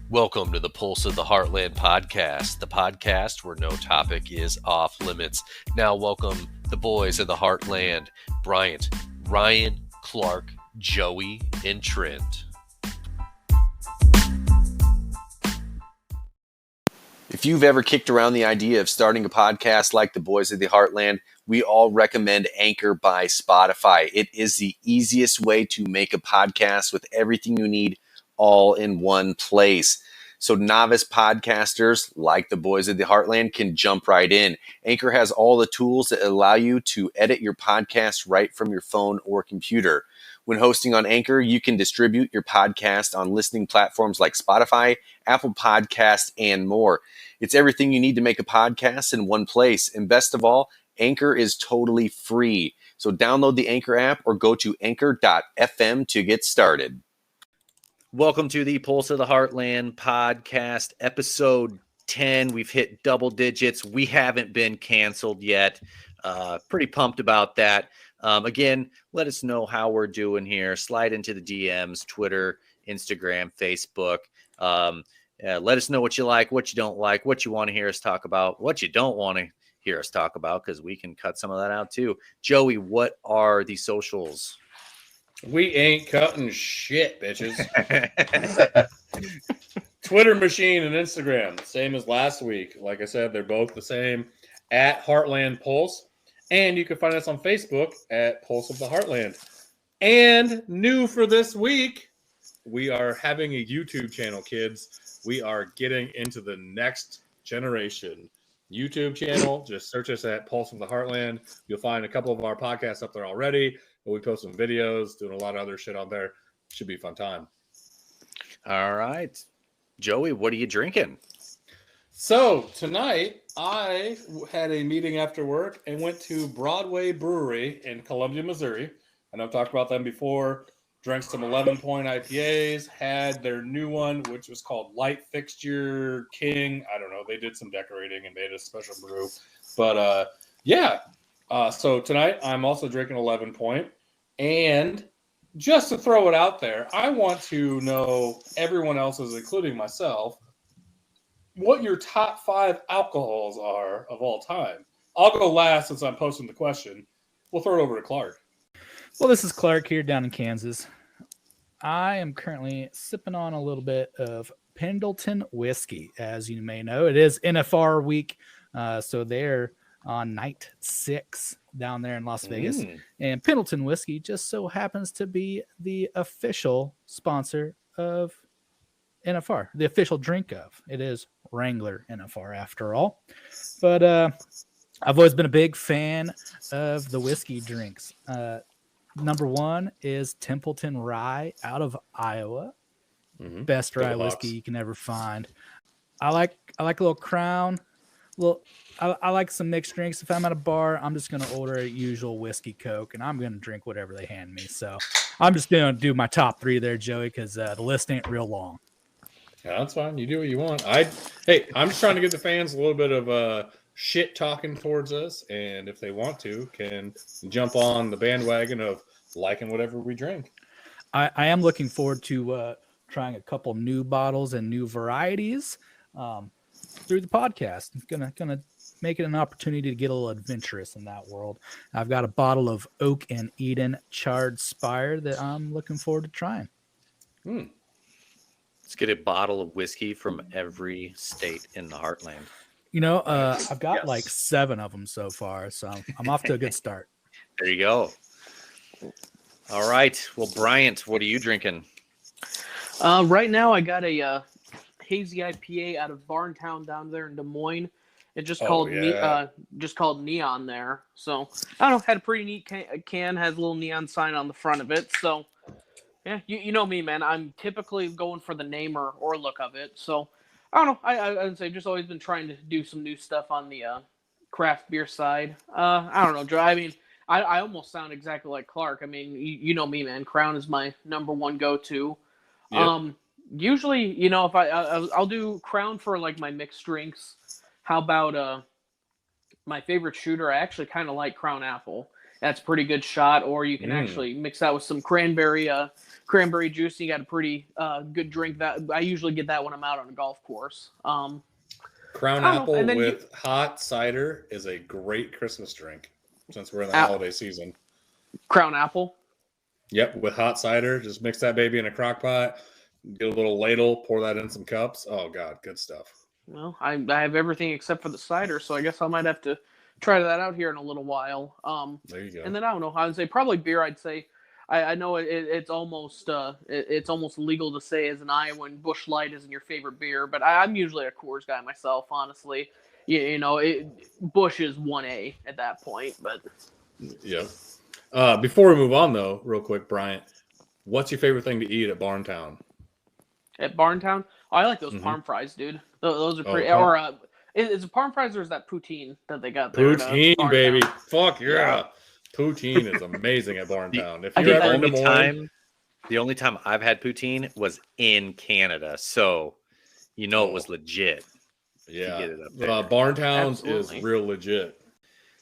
Welcome to the Pulse of the Heartland podcast, the podcast where no topic is off limits. Now, welcome the boys of the Heartland, Bryant, Ryan, Clark, Joey, and Trent. If you've ever kicked around the idea of starting a podcast like the boys of the Heartland, we all recommend Anchor by Spotify. It is the easiest way to make a podcast with everything you need all in one place. So novice podcasters like the boys of the Heartland can jump right in. Anchor has all the tools that allow you to edit your podcast right from your phone or computer. When hosting on Anchor, you can distribute your podcast on listening platforms like Spotify, Apple Podcasts, and more. It's everything you need to make a podcast in one place. And best of all, Anchor is totally free. So download the Anchor app or go to anchor.fm to get started. Welcome to the Pulse of the Heartland podcast, episode 10. We've hit double digits. We haven't been canceled yet. Pretty pumped about that. Again, let us know how we're doing here. Slide into the DMs, Twitter, Instagram, Facebook. Let us know what you like, what you don't like, what you want to hear us talk about, what you don't want to hear us talk about, because we can cut some of that out too. Joey, what are the socials? We ain't cutting shit, bitches. Twitter machine and Instagram, same as last week. Like I said, they're both the same, at Heartland Pulse. And you can find us on Facebook at Pulse of the Heartland. And new for this week, we are having a YouTube channel, kids. We are getting into the next generation. YouTube channel, just search us at Pulse of the Heartland. You'll find a couple of our podcasts up there already. But we post some videos, doing a lot of other shit on there. Should be a fun time. All right. Joey, what are you drinking? So tonight, I had a meeting after work and went to Broadway Brewery in Columbia, Missouri. I know I've talked about them before. Drank some 11-point IPAs, had their new one, which was called Light Fixture King. I don't know. They did some decorating and made a special brew. But, yeah. So tonight, I'm also drinking 11-point. And just to throw it out there, I want to know everyone else's, including myself, what your top 5 alcohols are of all time. I'll go last since I'm posting the question. We'll throw it over to Clark. Well, this is Clark here down in Kansas. I am currently sipping on a little bit of Pendleton whiskey. As you may know, it is NFR week, so they're on night 6 down there in Las Vegas. And Pendleton whiskey just so happens to be the official sponsor of NFR, the official drink of. It is Wrangler NFR after all. But I've always been a big fan of the whiskey drinks. Number 1 is Templeton Rye out of Iowa. Best rye whiskey you can ever find. I like a little Crown. I like some mixed drinks. If I'm at a bar, I'm just going to order a usual whiskey Coke, and I'm going to drink whatever they hand me. So I'm just going to do my top 3 there, Joey, because the list ain't real long. Yeah, that's fine. You do what you want. I'm just trying to get the fans a little bit of shit talking towards us, and if they want to, can jump on the bandwagon of liking whatever we drink. I am looking forward to trying a couple new bottles and new varieties through the podcast. It's gonna make it an opportunity to get a little adventurous in that world. I've got a bottle of Oak and Eden Charred Spire that I'm looking forward to trying. Let's get a bottle of whiskey from every state in the Heartland. You know, I've got like 7 of them so far, so I'm off to a good start. There you go. All right. Well, Bryant, what are you drinking? Right now, I got a hazy IPA out of Barntown down there in Des Moines. It just called Neon there. So I don't know, had a pretty neat can, has a little neon sign on the front of it. So yeah, you know me, man. I'm typically going for the name or look of it. So I don't know. I would say just always been trying to do some new stuff on the craft beer side. I don't know, Joe. I mean, I almost sound exactly like Clark. I mean, you know me, man. Crown is my number 1 go-to. Yep. Usually, you know, if I'll do Crown for like my mixed drinks. How about my favorite shooter? I actually kind of like Crown Apple. That's a pretty good shot. Or you can actually mix that with some cranberry juice. And you got a pretty good drink. That I usually get that when I'm out on a golf course. Crown apple with hot cider is a great Christmas drink since we're in the holiday season. Crown apple? Yep, with hot cider. Just mix that baby in a crock pot, get a little ladle, pour that in some cups. Oh, God, good stuff. Well, I have everything except for the cider, so I guess I might have to try that out here in a little while. There you go. And then I don't know. I would say probably beer. I'd say I know it's almost legal to say as an Iowan Busch Light isn't your favorite beer, but I'm usually a Coors guy myself. Honestly, Busch is 1A at that point. But yeah. Before we move on, though, real quick, Bryant, what's your favorite thing to eat at Barntown? At Barntown, I like those parm fries, dude. Those are pretty. Or is it parm fries or is that poutine that they got there? Poutine, baby. Fuck yeah. Poutine is amazing at Barntown. If you're ever in Des Moines, the only time I've had poutine was in Canada, so it was legit. Yeah, to get it up there. Barntown's is real legit.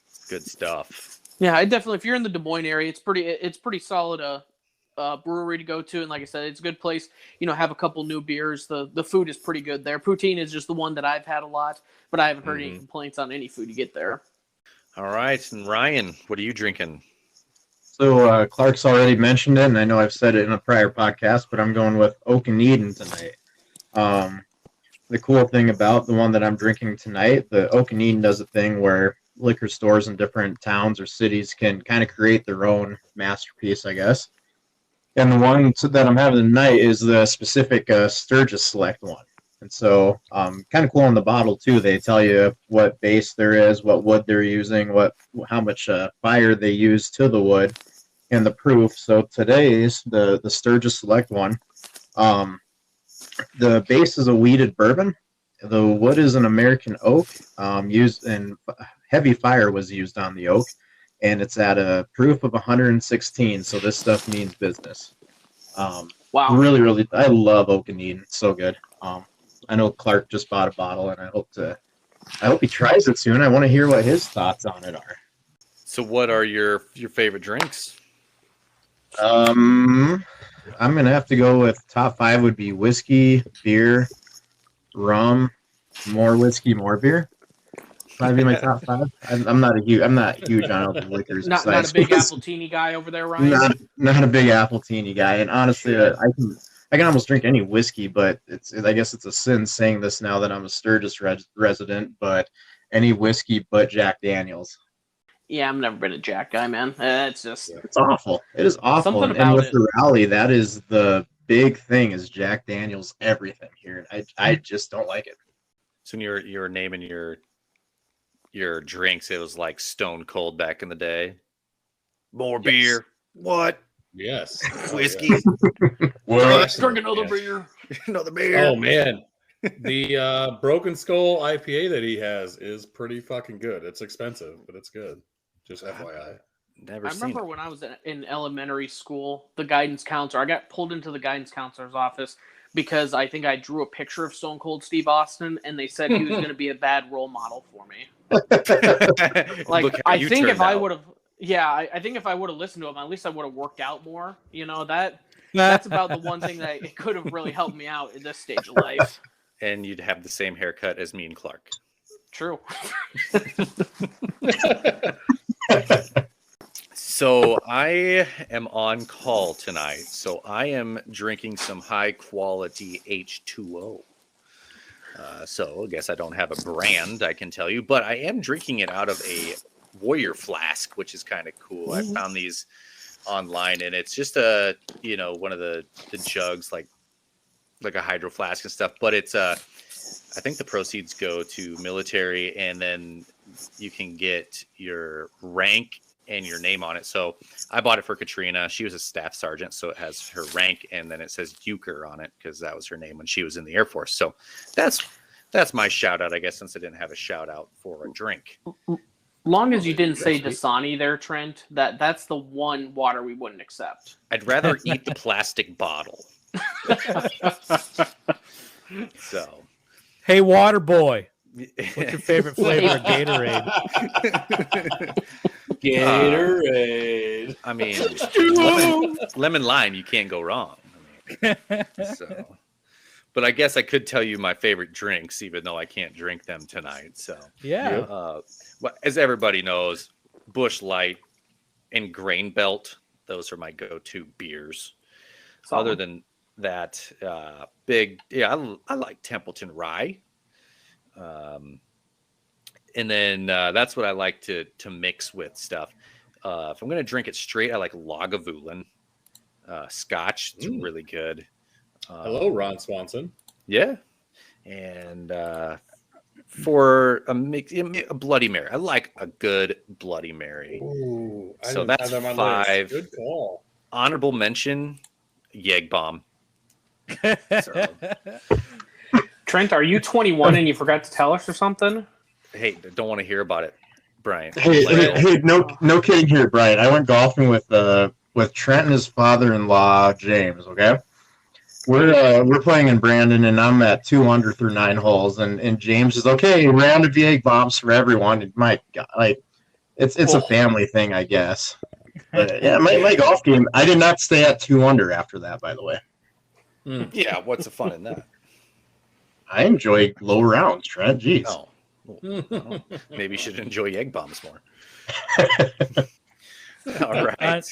It's good stuff. Yeah, I definitely. If you're in the Des Moines area, it's pretty solid. Brewery to go to, and like I said, it's a good place. Have a couple new beers. The food is pretty good there. Poutine is just the one that I've had a lot, but I haven't heard any complaints on any food you get there. All right, and Ryan, what are you drinking? So Clark's already mentioned it, and I know I've said it in a prior podcast, but I'm going with Oak and Eden tonight. The cool thing about the one that I'm drinking tonight, the Oak and Eden does a thing where liquor stores in different towns or cities can kind of create their own masterpiece, I guess. And the one that I'm having tonight is the specific Sturgis Select one. And so kind of cool on the bottle, too. They tell you what base there is, what wood they're using, how much fire they use to the wood, and the proof. So today's the Sturgis Select one. The base is a wheated bourbon. The wood is an American oak, used in heavy fire was used on the oak. And it's at a proof of 116, so this stuff means business. Wow. Really, really, I love Oak and Eden. It's so good. I know Clark just bought a bottle, and I hope he tries it soon. I want to hear what his thoughts on it are. So what are your favorite drinks? I'm going to have to go with top 5 would be whiskey, beer, rum, more whiskey, more beer. Probably my top 5. I'm not huge on all the liquors. Not a big Appletini guy over there, Ryan. Not a big Appletini guy. And honestly, I can almost drink any whiskey, but I guess it's a sin saying this now that I'm a Sturgis resident. But any whiskey but Jack Daniels. Yeah, I've never been a Jack guy, man. It's awful. It is awful. Something and about with the rally, that is the big thing is Jack Daniels everything here. I just don't like it. So when you're naming your drinks, it was like Stone Cold back in the day. More beer. What? Yes. Whiskey. Drink another beer. Another beer. Oh man. The Broken Skull IPA that he has is pretty fucking good. It's expensive, but it's good. Just FYI. I remember when I was in elementary school, the guidance counselor, I got pulled into the guidance counselor's office because I think I drew a picture of Stone Cold Steve Austin, and they said he was going to be a bad role model for me. Like, I think if I would have, I think if I would have listened to him, at least I would have worked out more. That's about the one thing that it could have really helped me out in this stage of life. And you'd have the same haircut as me and Clark. True. So I am on call tonight. So I am drinking some high quality H2O. So I guess I don't have a brand, I can tell you, but I am drinking it out of a Warrior flask, which is kind of cool. I found these online, and it's just one of the jugs, like a hydro flask and stuff. But it's I think the proceeds go to military, and then you can get your rank and your name on it. So I bought it for Katrina. She was a staff sergeant, so it has her rank, and then it says Euchre on it because that was her name when she was in the Air Force. So that's my shout out, I guess, since I didn't have a shout out for a drink. Long as you didn't say Dasani there, Trent, that's the one water we wouldn't accept. I'd rather eat the plastic bottle. So, hey, water boy, what's your favorite flavor of Gatorade? Gatorade. I mean, lemon lime, you can't go wrong. So, but I guess I could tell you my favorite drinks, even though I can't drink them tonight. So, Yeah. Well, as everybody knows, Busch Light and Grain Belt, those are my go-to beers. Solid. Other than that, I like Templeton Rye. And then that's what I like to mix with stuff. If I'm going to drink it straight, I like Lagavulin. Scotch, it's really good. Hello, Ron Swanson. Yeah. And for a Bloody Mary, I like a good Bloody Mary. Ooh, so that's 5. Good call. Honorable mention, Yeg Bomb. So, Trent, are you 21 and you forgot to tell us or something? hey, don't want to hear about it, Brian. Hey, no kidding here, Brian. I went golfing with Trent and his father-in-law, James. Okay, we're playing in Brandon, and I'm at 2 under through 9 holes, and James is okay. Round of VA bombs for everyone. And my God, like it's a family thing, I guess. But yeah, my golf game. I did not stay at 2 under after that, by the way. Yeah, what's the fun in that? I enjoy low rounds, Trent. Jeez. Oh. Well, maybe you should enjoy Egg Bombs more. All right.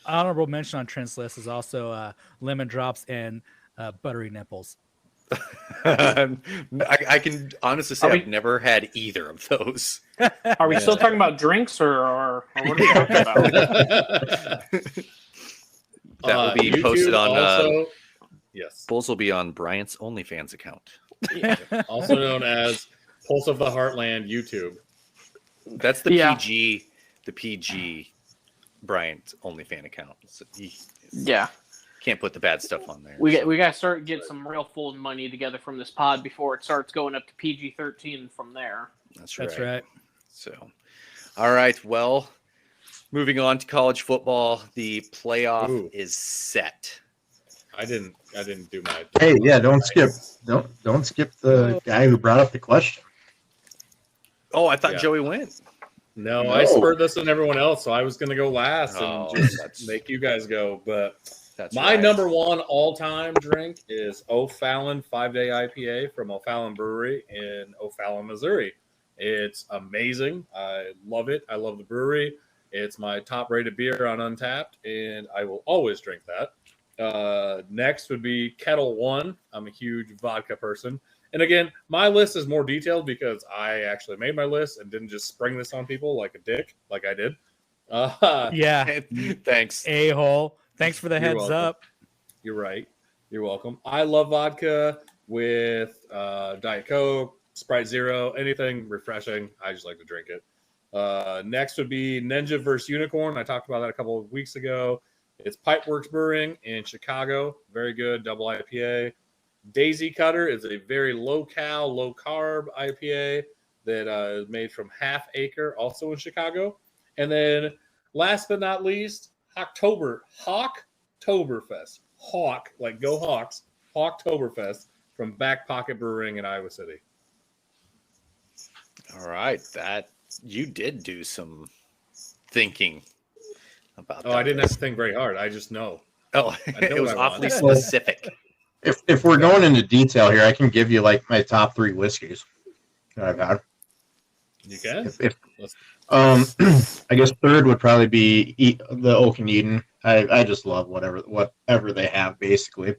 Honorable mention on Trent's list is also lemon drops and buttery nipples. I can honestly say I've never had either of those. Are we still talking about drinks or what are we talking about? That will be YouTube posted on also, yes. Bulls will be on Bryant's OnlyFans account. Also known as Pulse of the Heartland YouTube. That's the PG Bryant OnlyFans account. So can't put the bad stuff on there. We got to start getting some real full money together from this pod before it starts going up to PG-13 from there. That's right. That's right. So, all right. Well, moving on to college football, the playoff is set. I didn't do my. Hey, yeah, don't skip the guy who brought up the question. Oh, I thought Joey went. No, I spurred this on everyone else, so I was going to go last and just make you guys go. But my number one all-time drink is O'Fallon 5-Day IPA from O'Fallon Brewery in O'Fallon, Missouri. It's amazing. I love it. I love the brewery. It's my top-rated beer on Untapped, and I will always drink that. Next would be Kettle One. I'm a huge vodka person. And again, my list is more detailed because I actually made my list and didn't just spring this on people like a dick, like I did. Yeah. Thanks. A-hole. Thanks for the heads up. You're right. You're welcome. I love vodka with Diet Coke, Sprite Zero, anything refreshing. I just like to drink it. Next would be Ninja vs. Unicorn. I talked about that a couple of weeks ago. It's Pipeworks Brewing in Chicago. Very good double IPA. Daisy Cutter is a very low-cal, low-carb IPA that is made from Half Acre, also in Chicago. And then, last but not least, Hawktoberfest. Hawk, like go Hawks. Hawktoberfest from Back Pocket Brewing in Iowa City. All right, that you did do some thinking about that. I didn't have to think very hard. I just know. Oh, it was awfully specific. If we're going into detail here, I can give you like my top 3 whiskeys that I've had. You can. I guess third would probably be the Oak and Eden. I just love whatever they have basically.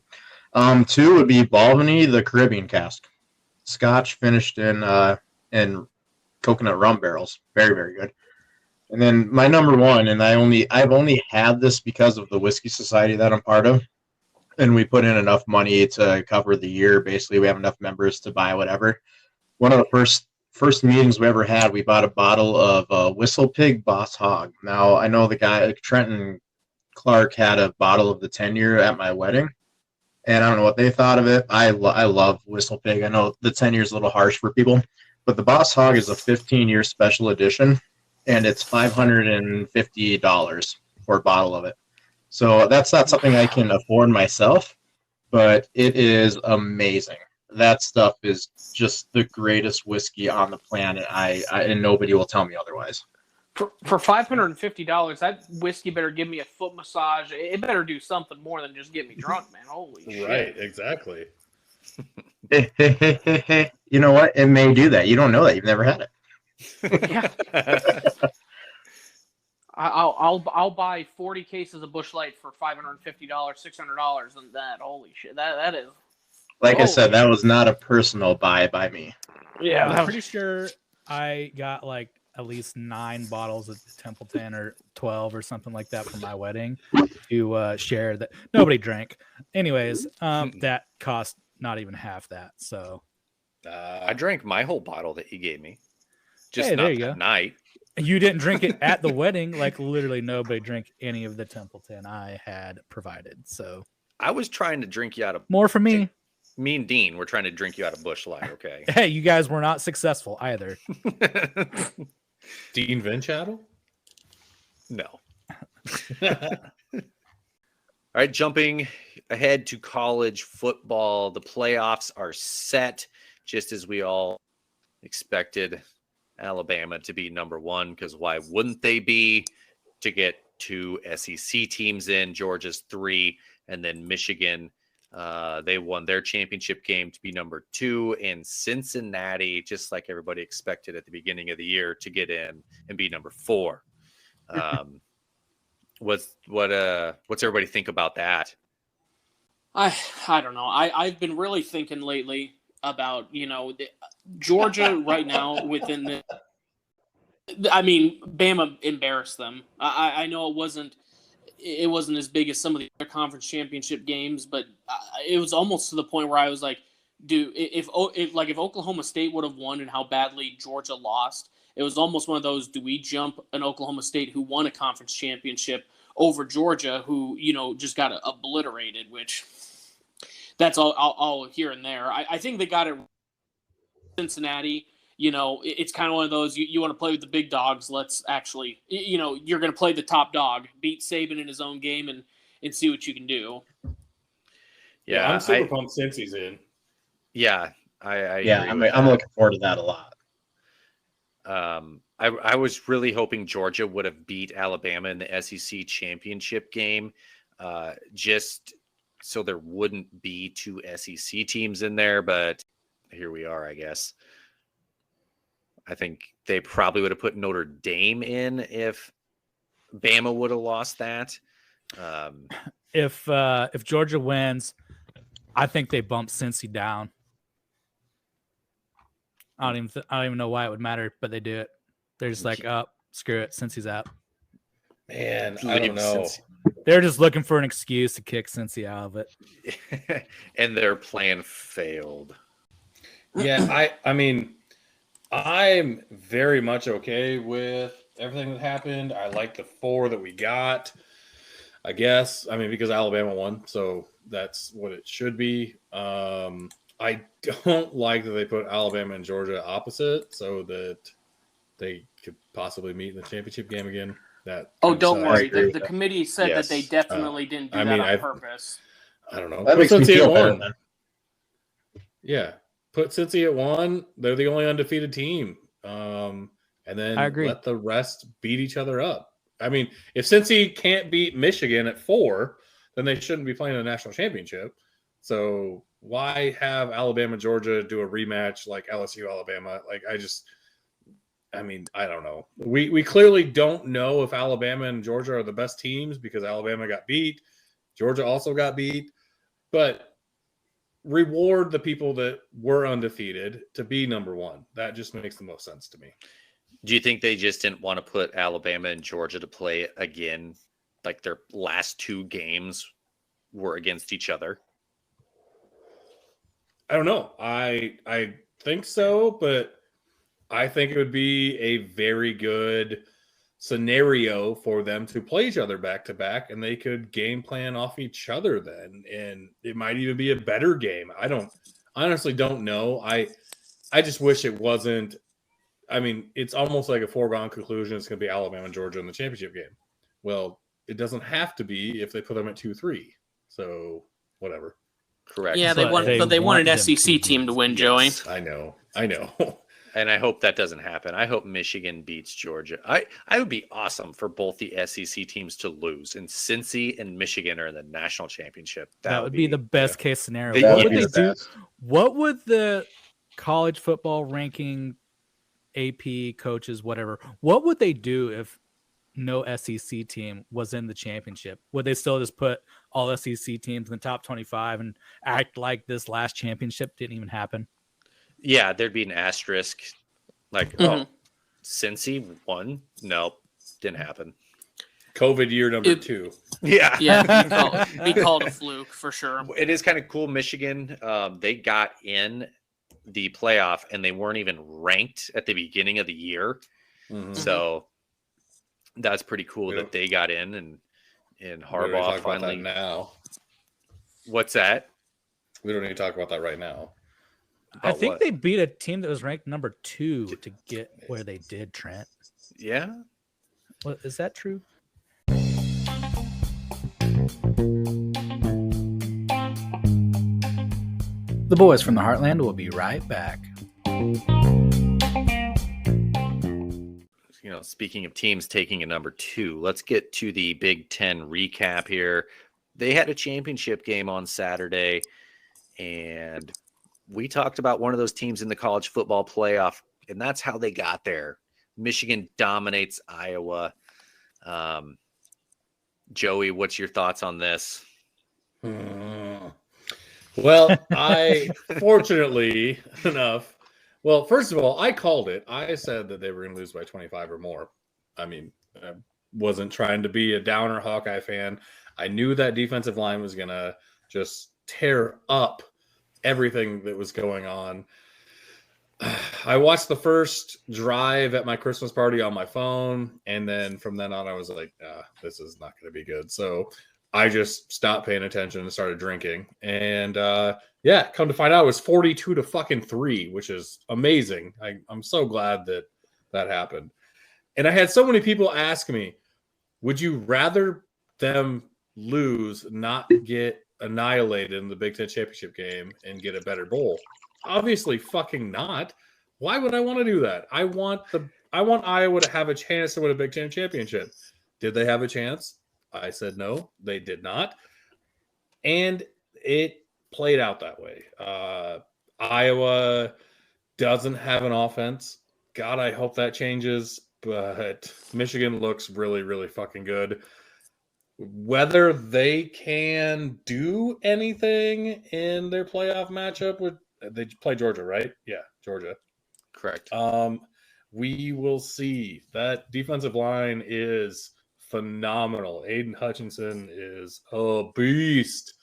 2 would be Balvenie, the Caribbean cask, Scotch finished in coconut rum barrels, very very good. And then my number 1, and I've only had this because of the Whiskey Society that I'm part of. And we put in enough money to cover the year. Basically, we have enough members to buy whatever. One of the first meetings we ever had, we bought a bottle of Whistle Pig Boss Hog. Now, I know the guy, Trent and Clark, had a bottle of the 10-year at my wedding. And I don't know what they thought of it. I love Whistle Pig. I know the 10-year is a little harsh for people. But the Boss Hog is a 15-year special edition. And it's $550 for a bottle of it. So that's not something I can afford myself, but it is amazing. That stuff is just the greatest whiskey on the planet. And nobody will tell me otherwise. For $550, that whiskey better give me a foot massage. It better do something more than just get me drunk, man. Holy shit! Right, exactly. You know what? It may do that. You don't know that. You've never had it. Yeah. I'll buy 40 cases of Busch Light for $550, $600, and that. Holy shit! That is. Like I said, that was not a personal buy by me. Yeah, I'm pretty sure I got like at least 9 bottles of Templeton or 12 or something like that for my wedding to share that nobody drank. Anyways, that cost not even half that. So I drank my whole bottle that he gave me. Just hey, not there you that go. night. You didn't drink it at the wedding. Like literally nobody drank any of the Templeton I had provided. So I was trying to drink you out of more for me. Me and Dean were trying to drink you out of Busch Light, okay? Hey, you guys were not successful either. Dean Vinchattle? No. All right, jumping ahead to college football. The playoffs are set, just as we all expected Alabama to be number 1, because why wouldn't they be? To get 2 SEC teams in, Georgia's 3, and then Michigan. They won their championship game to be number 2, and Cincinnati, just like everybody expected at the beginning of the year, to get in and be number 4. What's everybody think about that? I don't know. I've been really thinking lately about Georgia right now within the. I mean, Bama embarrassed them. I know it wasn't as big as some of the other conference championship games, but it was almost to the point where I was like, dude, if Oklahoma State would have won and how badly Georgia lost, it was almost one of those, do we jump an Oklahoma State who won a conference championship over Georgia who, just got obliterated, which that's all here and there. I think they got it. Cincinnati, it's kind of one of those, you want to play with the big dogs. Let's actually, you're going to play the top dog, beat Saban in his own game and see what you can do. Yeah, I'm super pumped since he's in. Yeah, I yeah, I'm looking forward to that a lot. I was really hoping Georgia would have beat Alabama in the SEC championship game, just so there wouldn't be 2 SEC teams in there, but here we are, I guess. I think they probably would have put Notre Dame in if Bama would have lost that. If Georgia wins, I think they bump Cincy down. I don't even know why it would matter, but they do it. They're just like, oh, screw it, Cincy's out. Man, I don't know. They're just looking for an excuse to kick Cincy out of it. And their plan failed. Yeah, I mean, I'm very much okay with everything that happened. I like the 4 that we got, I guess. I mean, because Alabama won, so that's what it should be. I don't like that they put Alabama and Georgia opposite so that they could possibly meet in the championship game again. Don't worry. The committee said that they definitely didn't do that on purpose. I don't know. That makes me feel better then. Yeah. Put Cincy at 1. They're the only undefeated team. And then let the rest beat each other up. I mean, if Cincy can't beat Michigan at 4, then they shouldn't be playing a national championship. So why have Alabama, Georgia do a rematch like LSU, Alabama? I don't know. We clearly don't know if Alabama and Georgia are the best teams because Alabama got beat. Georgia also got beat. But reward the people that were undefeated to be number 1. That just makes the most sense to me. Do you think they just didn't want to put Alabama and Georgia to play again? Like their last 2 games were against each other? I don't know. I think so, but I think it would be a very good scenario for them to play each other back to back, and they could game plan off each other then, and it might even be a better game. I honestly don't know. I just wish it wasn't. I mean, it's almost like a foregone conclusion it's going to be Alabama and Georgia in the championship game. Well, it doesn't have to be if they put them at 2-3. So whatever. Correct. Yeah, they want an SEC team to win, Joey. I know. And I hope that doesn't happen. I hope Michigan beats Georgia. I would be awesome for both the SEC teams to lose, and Cincy and Michigan are in the national championship. That would be the best case scenario. That What would would be they the do? best. What would the college football ranking AP coaches, whatever, what would they do if no SEC team was in the championship? Would they still just put all SEC teams in the top 25 and act like this last championship didn't even happen? Yeah, there'd be an asterisk. Like, oh, Cincy won? Nope, didn't happen. COVID year number 2. Yeah. Yeah, be called a fluke for sure. It is kind of cool. Michigan, they got in the playoff and they weren't even ranked at the beginning of the year. Mm-hmm. So that's pretty cool that they got in, and Harbaugh finally. Now, What's that? we don't need to talk about that right now. I think what? they beat a team that was ranked number 2 to get where they did, Trent. Yeah. Well, is that true? The boys from the Heartland will be right back. Speaking of teams taking a number 2, let's get to the Big Ten recap here. They had a championship game on Saturday, and we talked about one of those teams in the college football playoff, and that's how they got there. Michigan dominates Iowa. Joey, what's your thoughts on this? Well, fortunately enough, well, first of all, I called it. I said that they were going to lose by 25 or more. I mean, I wasn't trying to be a downer Hawkeye fan. I knew that defensive line was going to just tear up everything that was going on. I watched the first drive at my Christmas party on my phone, and then from then on, I was like, this is not going to be good. So I just stopped paying attention and started drinking. And come to find out, it was 42-3, which is amazing. I'm so glad that happened. And I had so many people ask me, would you rather them lose, not get annihilated in the Big Ten championship game, and get a better bowl? Obviously fucking not. Why would I want to do that? I want Iowa to have a chance to win a Big Ten championship. Did they have a chance? I said no, they did not. And it played out that way. Iowa doesn't have an offense. God, I hope that changes. But Michigan looks really, really fucking good. Whether they can do anything in their playoff matchup they play Georgia, right? Yeah, Georgia. Correct. We will see. That defensive line is phenomenal. Aiden Hutchinson is a beast.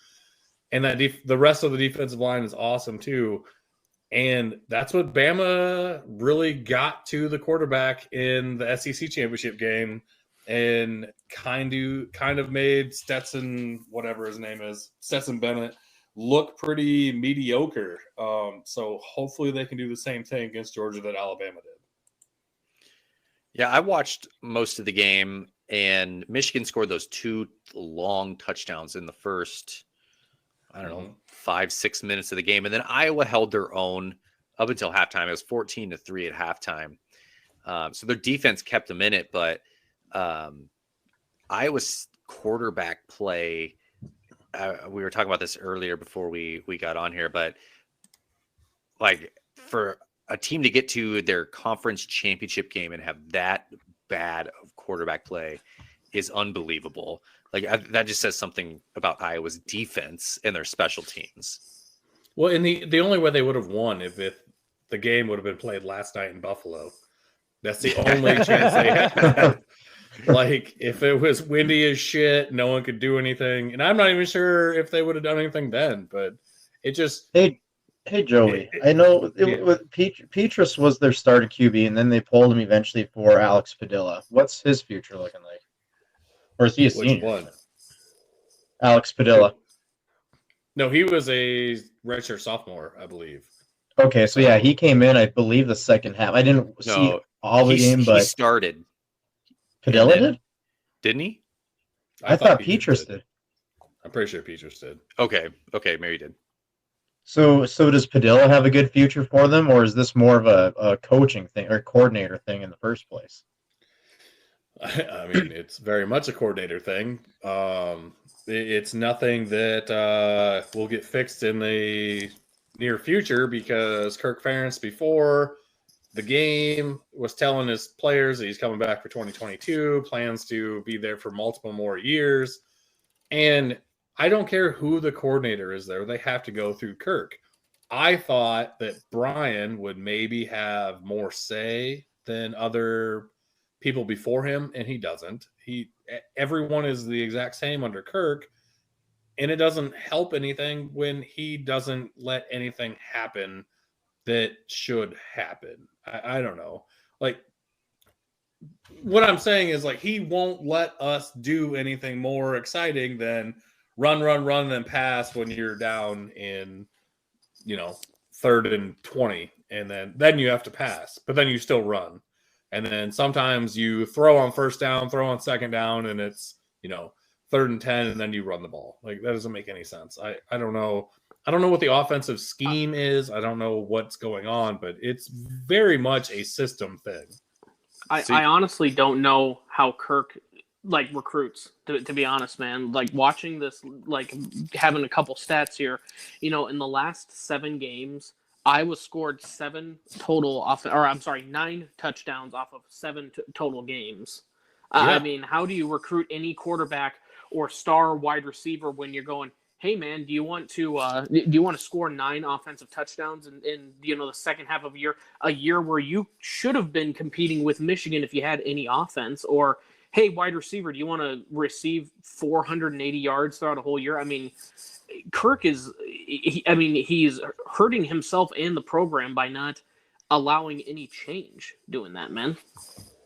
And that the rest of the defensive line is awesome too. And that's what Bama really got to the quarterback in the SEC championship game, and kind of made Stetson, whatever his name is, Stetson Bennett, look pretty mediocre. So hopefully they can do the same thing against Georgia that Alabama did. Yeah, I watched most of the game, and Michigan scored those 2 long touchdowns in the first, 5-6 minutes of the game. And then Iowa held their own up until halftime. It was 14-3 at halftime. So their defense kept them in it, but Iowa's quarterback play, we were talking about this earlier before we got on here, but like for a team to get to their conference championship game and have that bad of quarterback play is unbelievable. Like that just says something about Iowa's defense and their special teams. Well, and the only way they would have won if the game would have been played last night in Buffalo. That's the only chance they had. Like if it was windy as shit, no one could do anything. And I'm not even sure if they would have done anything then, but it just Hey Joey, I know Petrus was their starting QB, and then they pulled him eventually for Alex Padilla. What's his future looking like? Or is he a senior? Which one? Alex Padilla. No, he was a redshirt sophomore, I believe. Okay, so yeah, he came in, I believe, the second half. I didn't see all the game, but he started. Padilla did? Didn't he? I thought Petrus did. I'm pretty sure Petrus did. Okay, maybe he did. So does Padilla have a good future for them, or is this more of a coaching thing or coordinator thing in the first place? I mean, it's very much a coordinator thing. It's nothing that will get fixed in the near future because Kirk Ferentz, before the game, was telling his players that he's coming back for 2022, plans to be there for multiple more years. And I don't care who the coordinator is there, they have to go through Kirk. I thought that Brian would maybe have more say than other people before him, and he doesn't. Everyone is the exact same under Kirk, and it doesn't help anything when he doesn't let anything happen that should happen. I don't know. Like, what I'm saying is, like, he won't let us do anything more exciting than run, and pass when you're down in, 3rd and 20, and then you have to pass, but then you still run. And then sometimes you throw on first down, throw on second down, and it's, 3rd and 10, and then you run the ball. Like, that doesn't make any sense. I don't know. I don't know what the offensive scheme is. I don't know what's going on, but it's very much a system thing. I honestly don't know how Kirk recruits, to be honest, man. Like, watching this, like, having a couple stats here, in the last 7 games, Iowa scored 9 touchdowns off of 7 total games. Yeah. I mean, how do you recruit any quarterback or star wide receiver when you're going, hey man, do you want to score 9 offensive touchdowns in the second half of a year where you should have been competing with Michigan if you had any offense? Or, hey, wide receiver, do you want to receive 480 yards throughout a whole year? I mean, Kirk he's hurting himself and the program by not allowing any change doing that, man.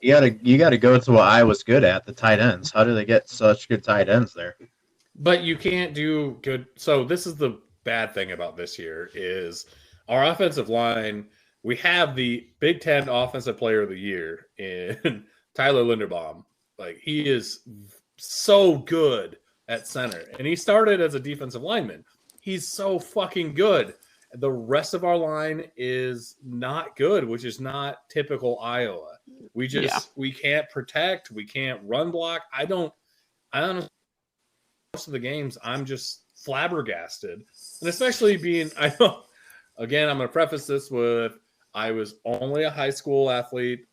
You gotta go to what Iowa's good at, the tight ends. How do they get such good tight ends there? But you can't do good. So this is the bad thing about this year is our offensive line. We have the Big Ten Offensive Player of the Year in Tyler Linderbaum. Like, he is so good at center, and he started as a defensive lineman. He's so fucking good. The rest of our line is not good, which is not typical Iowa. We can't protect. We can't run block. I don't know. Most of the games, I'm just flabbergasted. And especially I'm going to preface this with, I was only a high school athlete,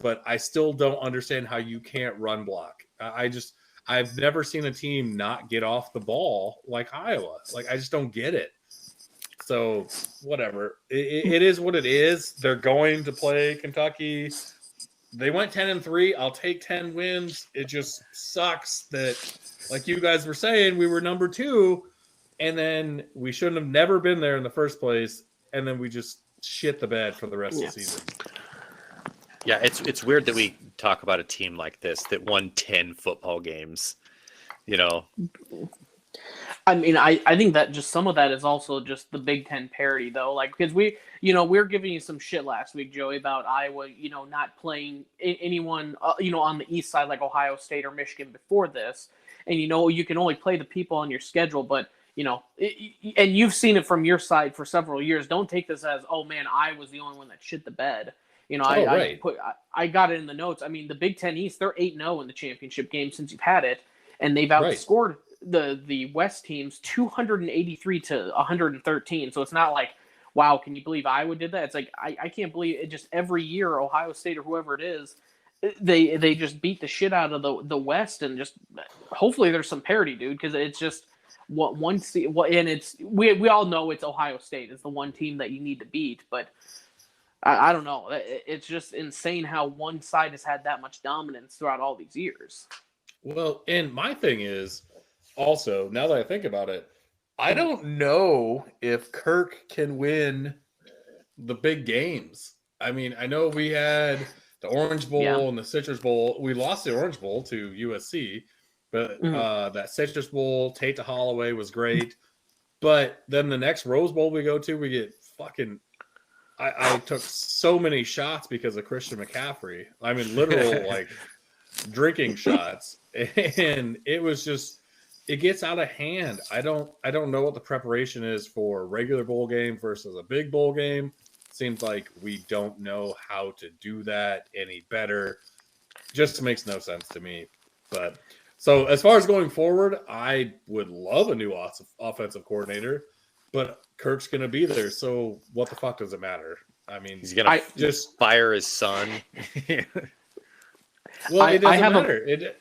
but I still don't understand how you can't run block. I've never seen a team not get off the ball like Iowa. Like, I just don't get it. So, whatever. It is what it is. They're going to play Kentucky. They went 10-3. I'll take 10 wins. It just sucks that, like you guys were saying, we were number 2, and then we shouldn't have never been there in the first place, and then we just shit the bed for the rest of the season. Yeah, it's weird that we talk about a team like this that won 10 football games. I mean, I think that just some of that is also just the Big Ten parity, though. Like, because we were giving you some shit last week, Joey, about Iowa, not playing anyone, on the east side like Ohio State or Michigan before this. And, you can only play the people on your schedule, but, and you've seen it from your side for several years. Don't take this as, oh, man, Iowa's the only one that shit the bed. I got it in the notes. I mean, the Big Ten East, they're 8-0 in the championship game since you've had it, and they've outscored the West teams 283 to 113. So it's not like, wow, can you believe Iowa did that? It's like, I can't believe it. Just every year, Ohio State or whoever it is, they just beat the shit out of the West, and just hopefully there's some parity, dude, because it's just and it's we all know it's Ohio State is the one team that you need to beat, but I don't know. It's just insane how one side has had that much dominance throughout all these years. Well, and my thing is also, now that I think about it, I don't know if Kirk can win the big games. I mean, I know we had the Orange Bowl and the Citrus Bowl. We lost the Orange Bowl to USC, but that Citrus Bowl, Tate to Holloway was great. But then the next Rose Bowl we go to, we get fucking I took so many shots because of Christian McCaffrey. I mean, literal, like, drinking shots. And it was just it gets out of hand. I don't know what the preparation is for a regular bowl game versus a big bowl game. Seems like we don't know how to do that any better. Just makes no sense to me. But so as far as going forward, I would love a new offensive coordinator, but Kirk's going to be there. So what the fuck does it matter? I mean, He's gonna just fire his son. Well, it doesn't matter.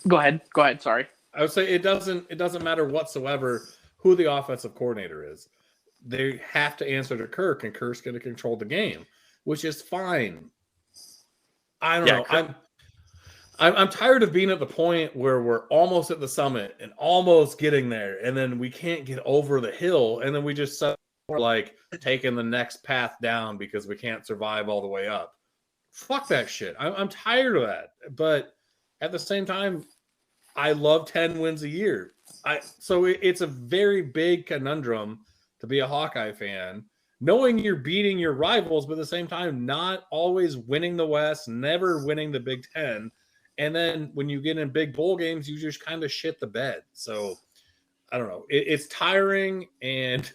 Go ahead. Sorry. I would say it doesn't matter whatsoever who the offensive coordinator is. They have to answer to Kirk, and Kirk's going to control the game, which is fine. I don't know. I'm tired of being at the point where we're almost at the summit and almost getting there, and then we can't get over the hill, and then we just like taking the next path down because we can't survive all the way up. Fuck that shit. I'm tired of that. But at the same time, I love 10 wins a year. So it's a very big conundrum to be a Hawkeye fan, knowing you're beating your rivals, but at the same time, not always winning the West, never winning the Big Ten. And then when you get in big bowl games, you just kind of shit the bed. So I don't know. It's tiring, and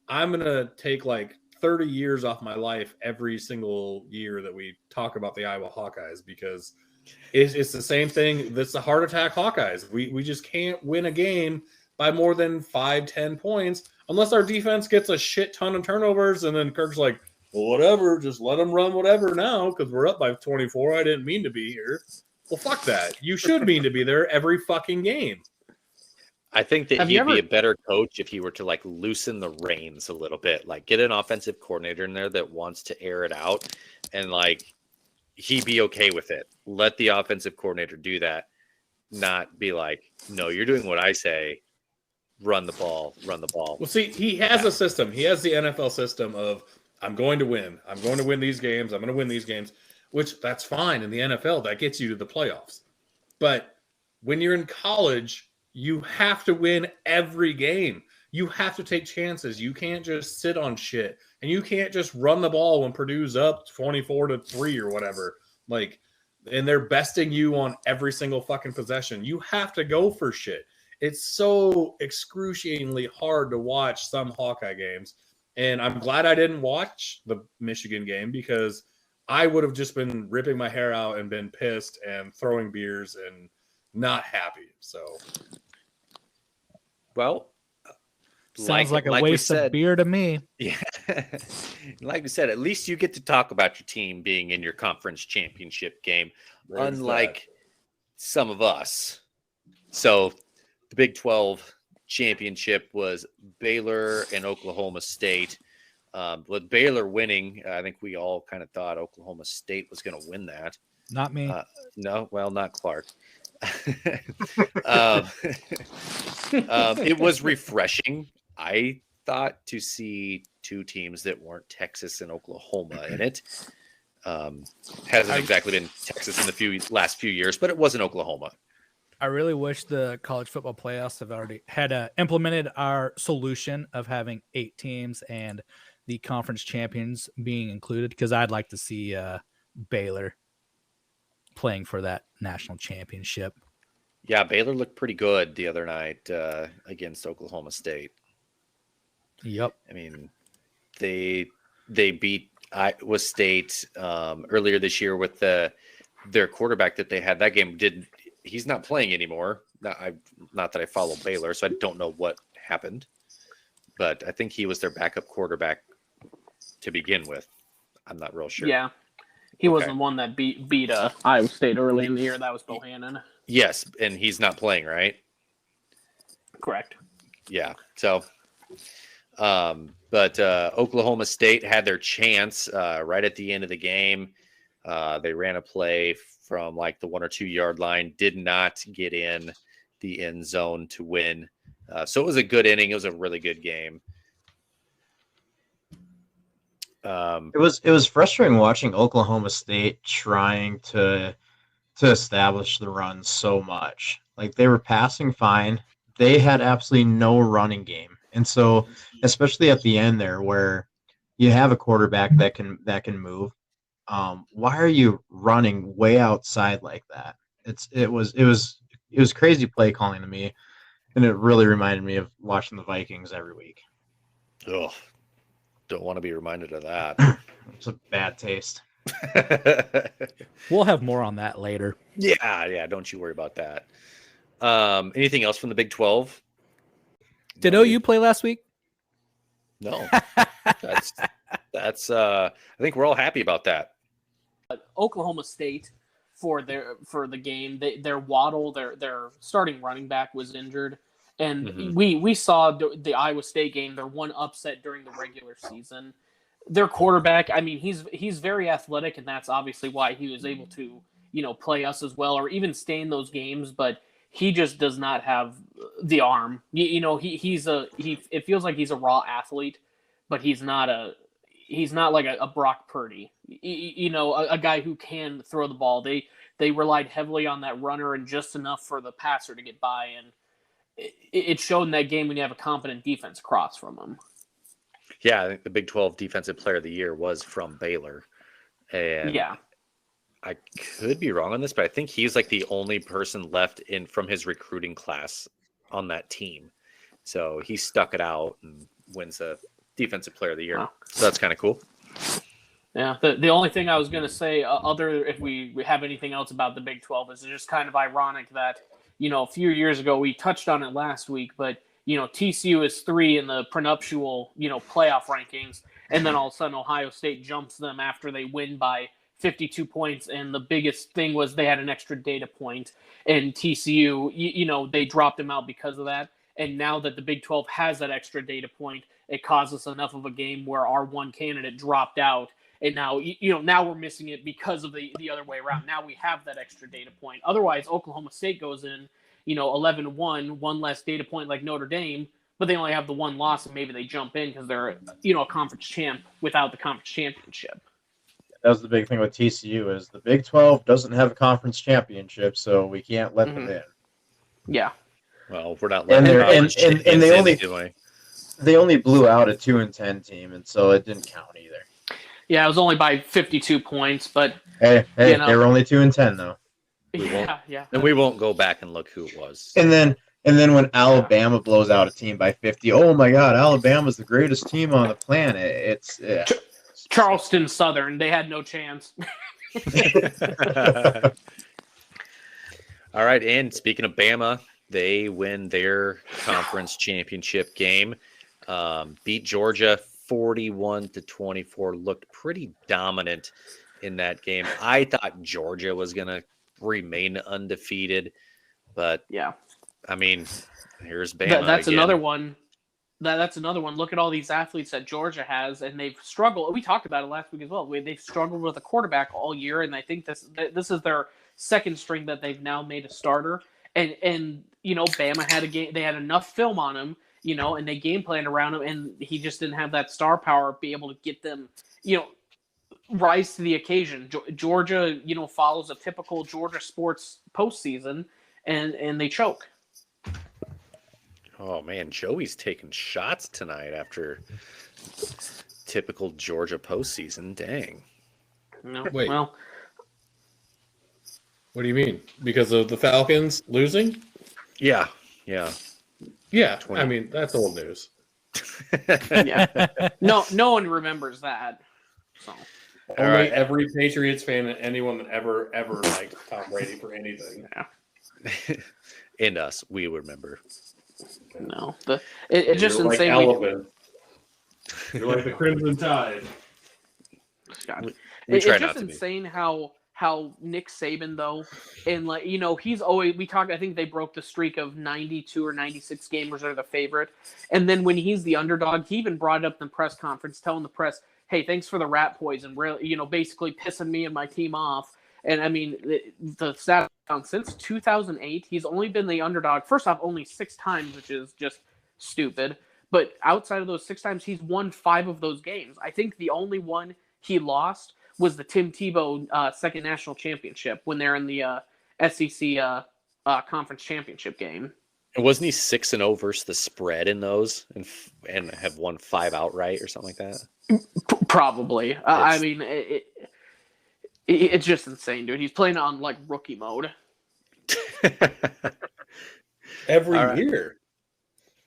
I'm going to take like 30 years off my life every single year that we talk about the Iowa Hawkeyes, because it's the same thing. That's the heart attack Hawkeyes. We just can't win a game by more than 5-10 points unless our defense gets a shit ton of turnovers, and then Kirk's like, well, whatever, just let them run whatever now because we're up by 24. I didn't mean to be here. Well, fuck that. You should mean to be there every fucking game. I think that he'd be a better coach if he were to like loosen the reins a little bit, like get an offensive coordinator in there that wants to air it out, and like he'd be okay with it. Let the offensive coordinator do that, not be like, no, you're doing what I say. Run the ball. Well, see, he has a system. He has the NFL system of I'm going to win. I'm going to win these games. I'm going to win these games, which that's fine in the NFL. That gets you to the playoffs. But when you're in college, you have to win every game. You have to take chances. You can't just sit on shit. And you can't just run the ball when Purdue's up 24-3 or whatever. Like, and they're besting you on every single fucking possession. You have to go for shit. It's so excruciatingly hard to watch some Hawkeye games. And I'm glad I didn't watch the Michigan game, because I would have just been ripping my hair out and been pissed and throwing beers and not happy. So, well, sounds like a waste of beer to me. Yeah. Like we said, at least you get to talk about your team being in your conference championship game, unlike some of us. So the Big 12 championship was Baylor and Oklahoma State. With Baylor winning, I think we all kind of thought Oklahoma State was going to win that. Not me. No, well, not Clark. It was refreshing, I thought, to see two teams that weren't Texas and Oklahoma in it. Hasn't exactly been Texas in the last few years, but it wasn't Oklahoma. I really wish the college football playoffs have already had implemented our solution of having 8 teams and the conference champions being included, because I'd like to see Baylor playing for that national championship. Yeah, Baylor looked pretty good the other night against Oklahoma State. Yep. I mean, they beat Iowa State earlier this year with their quarterback that they had. That game he's not playing anymore. Not that I follow Baylor, so I don't know what happened. But I think he was their backup quarterback to begin with. I'm not real sure. Yeah. He was the one that beat Iowa State early in the year. That was Bohannon. Yes, and he's not playing, right? Correct. Yeah. So, but Oklahoma State had their chance right at the end of the game. They ran a play from like the 1 or 2 yard line, did not get in the end zone to win. So it was a good inning. It was a really good game. It was frustrating watching Oklahoma State trying to establish the run so much. Like, they were passing fine. They had absolutely no running game. And so, especially at the end there, where you have a quarterback that can move, why are you running way outside like that? It was was crazy play calling to me, and it really reminded me of watching the Vikings every week. Ugh, don't want to be reminded of that. It's a bad taste. We'll have more on that later. Yeah, don't you worry about that. Anything else from the Big 12? Did No, OU play last week? No. That's I think we're all happy about that. Oklahoma State for the game, their Waddle, their starting running back was injured, and we saw the Iowa State game, their one upset during the regular season. Their quarterback, I mean, he's very athletic, and that's obviously why he was able to, play us as well, or even stay in those games. But he just does not have the arm. It feels like he's a raw athlete, but he's not like a Brock Purdy, a guy who can throw the ball. They relied heavily on that runner and just enough for the passer to get by, and it showed in that game when you have a competent defense across from him. Yeah, I think the Big 12 Defensive Player of the Year was from Baylor. And yeah, I could be wrong on this, but I think he's like the only person left from his recruiting class on that team. So he stuck it out and wins the Defensive Player of the Year. Wow. So that's kind of cool. Yeah, the only thing I was going to say, other if we have anything else about the Big 12, is just kind of ironic that, a few years ago, we touched on it last week, but TCU is 3 in the prenuptial, playoff rankings, and then all of a sudden Ohio State jumps them after they win by 52 points, and the biggest thing was they had an extra data point, and TCU, they dropped them out because of that, and now that the Big 12 has that extra data point, it caused us enough of a game where our one candidate dropped out, and now, now we're missing it because of the other way around. Now we have that extra data point. Otherwise, Oklahoma State goes in, 11-1, one less data point like Notre Dame, but they only have the one loss, and maybe they jump in because they're, a conference champ without the conference championship. That was the big thing with TCU is the Big 12 doesn't have a conference championship, so we can't let them in. Yeah. Well, we're not And letting and they only anyway. They only blew out a 2-10 team, and so it didn't count either. Yeah, it was only by 52 points, but Hey, they were only 2-10 though. Yeah. And we won't go back and look who it was. And then when Alabama blows out a team by 50, oh my God, Alabama's the greatest team on the planet. It's Charleston Southern, they had no chance. All right, and speaking of Bama, they win their conference championship game. Beat Georgia 41-24. Looked pretty dominant in that game. I thought Georgia was going to remain undefeated, but yeah, I mean, here's Bama. That's again. another one. That's another one. Look at all these athletes that Georgia has, and they've struggled. We talked about it last week as well. They've struggled with a quarterback all year, and I think this is their second string that they've now made a starter. And Bama had a game. They had enough film on him, and they game planned around him, and he just didn't have that star power, be able to get them, rise to the occasion. Georgia, follows a typical Georgia sports postseason, and they choke. Oh man, Joey's taking shots tonight after typical Georgia postseason. Dang. No, Wait. well, What do you mean? Because of the Falcons losing? Yeah. Yeah. 20. I mean, that's old news. yeah. No one remembers that. So All Only right. every Patriots fan and anyone that ever liked Tom Brady for anything. yeah. And us, we remember. No, it's just You're insane. Like Alabama. You're like the Crimson Tide. God. We It's try just not to be. insane how Nick Saban though, and he's always I think they broke the streak of 92 or 96 gamers are the favorite, and then when he's the underdog, he even brought it up in the press conference, telling the press, "Hey, thanks for the rat poison," really, basically pissing me and my team off. And I mean, the stat since 2008, he's only been the underdog. First off, only 6 times, which is just stupid. But outside of those 6 times, he's won 5 of those games. I think the only one he lost was the Tim Tebow second national championship when they're in the SEC conference championship game. And wasn't he 6-0 versus the spread in those, and have won 5 outright or something like that? Probably. I mean, it's just insane, dude. He's playing on rookie mode. Every All right. year.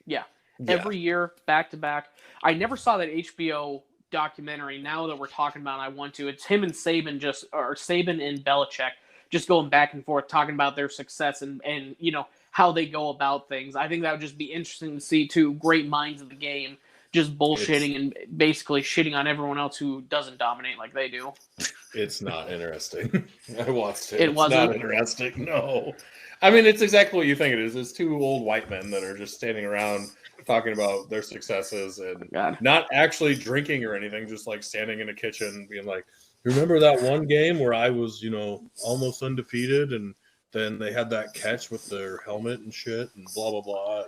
Yeah. Every year, back to back. I never saw that HBO documentary. Now that we're talking about it, I want to. It's him and Saban and Belichick just going back and forth talking about their success and how they go about things. I think that would just be interesting to see two great minds of the game just bullshitting and basically shitting on everyone else who doesn't dominate like they do. It's not interesting. I watched it. It's not interesting. No. I mean, it's exactly what you think it is. It's two old white men that are just standing around talking about their successes and not actually drinking or anything, just like standing in a kitchen being like, remember that one game where I was, almost undefeated and then they had that catch with their helmet and shit and blah, blah, blah.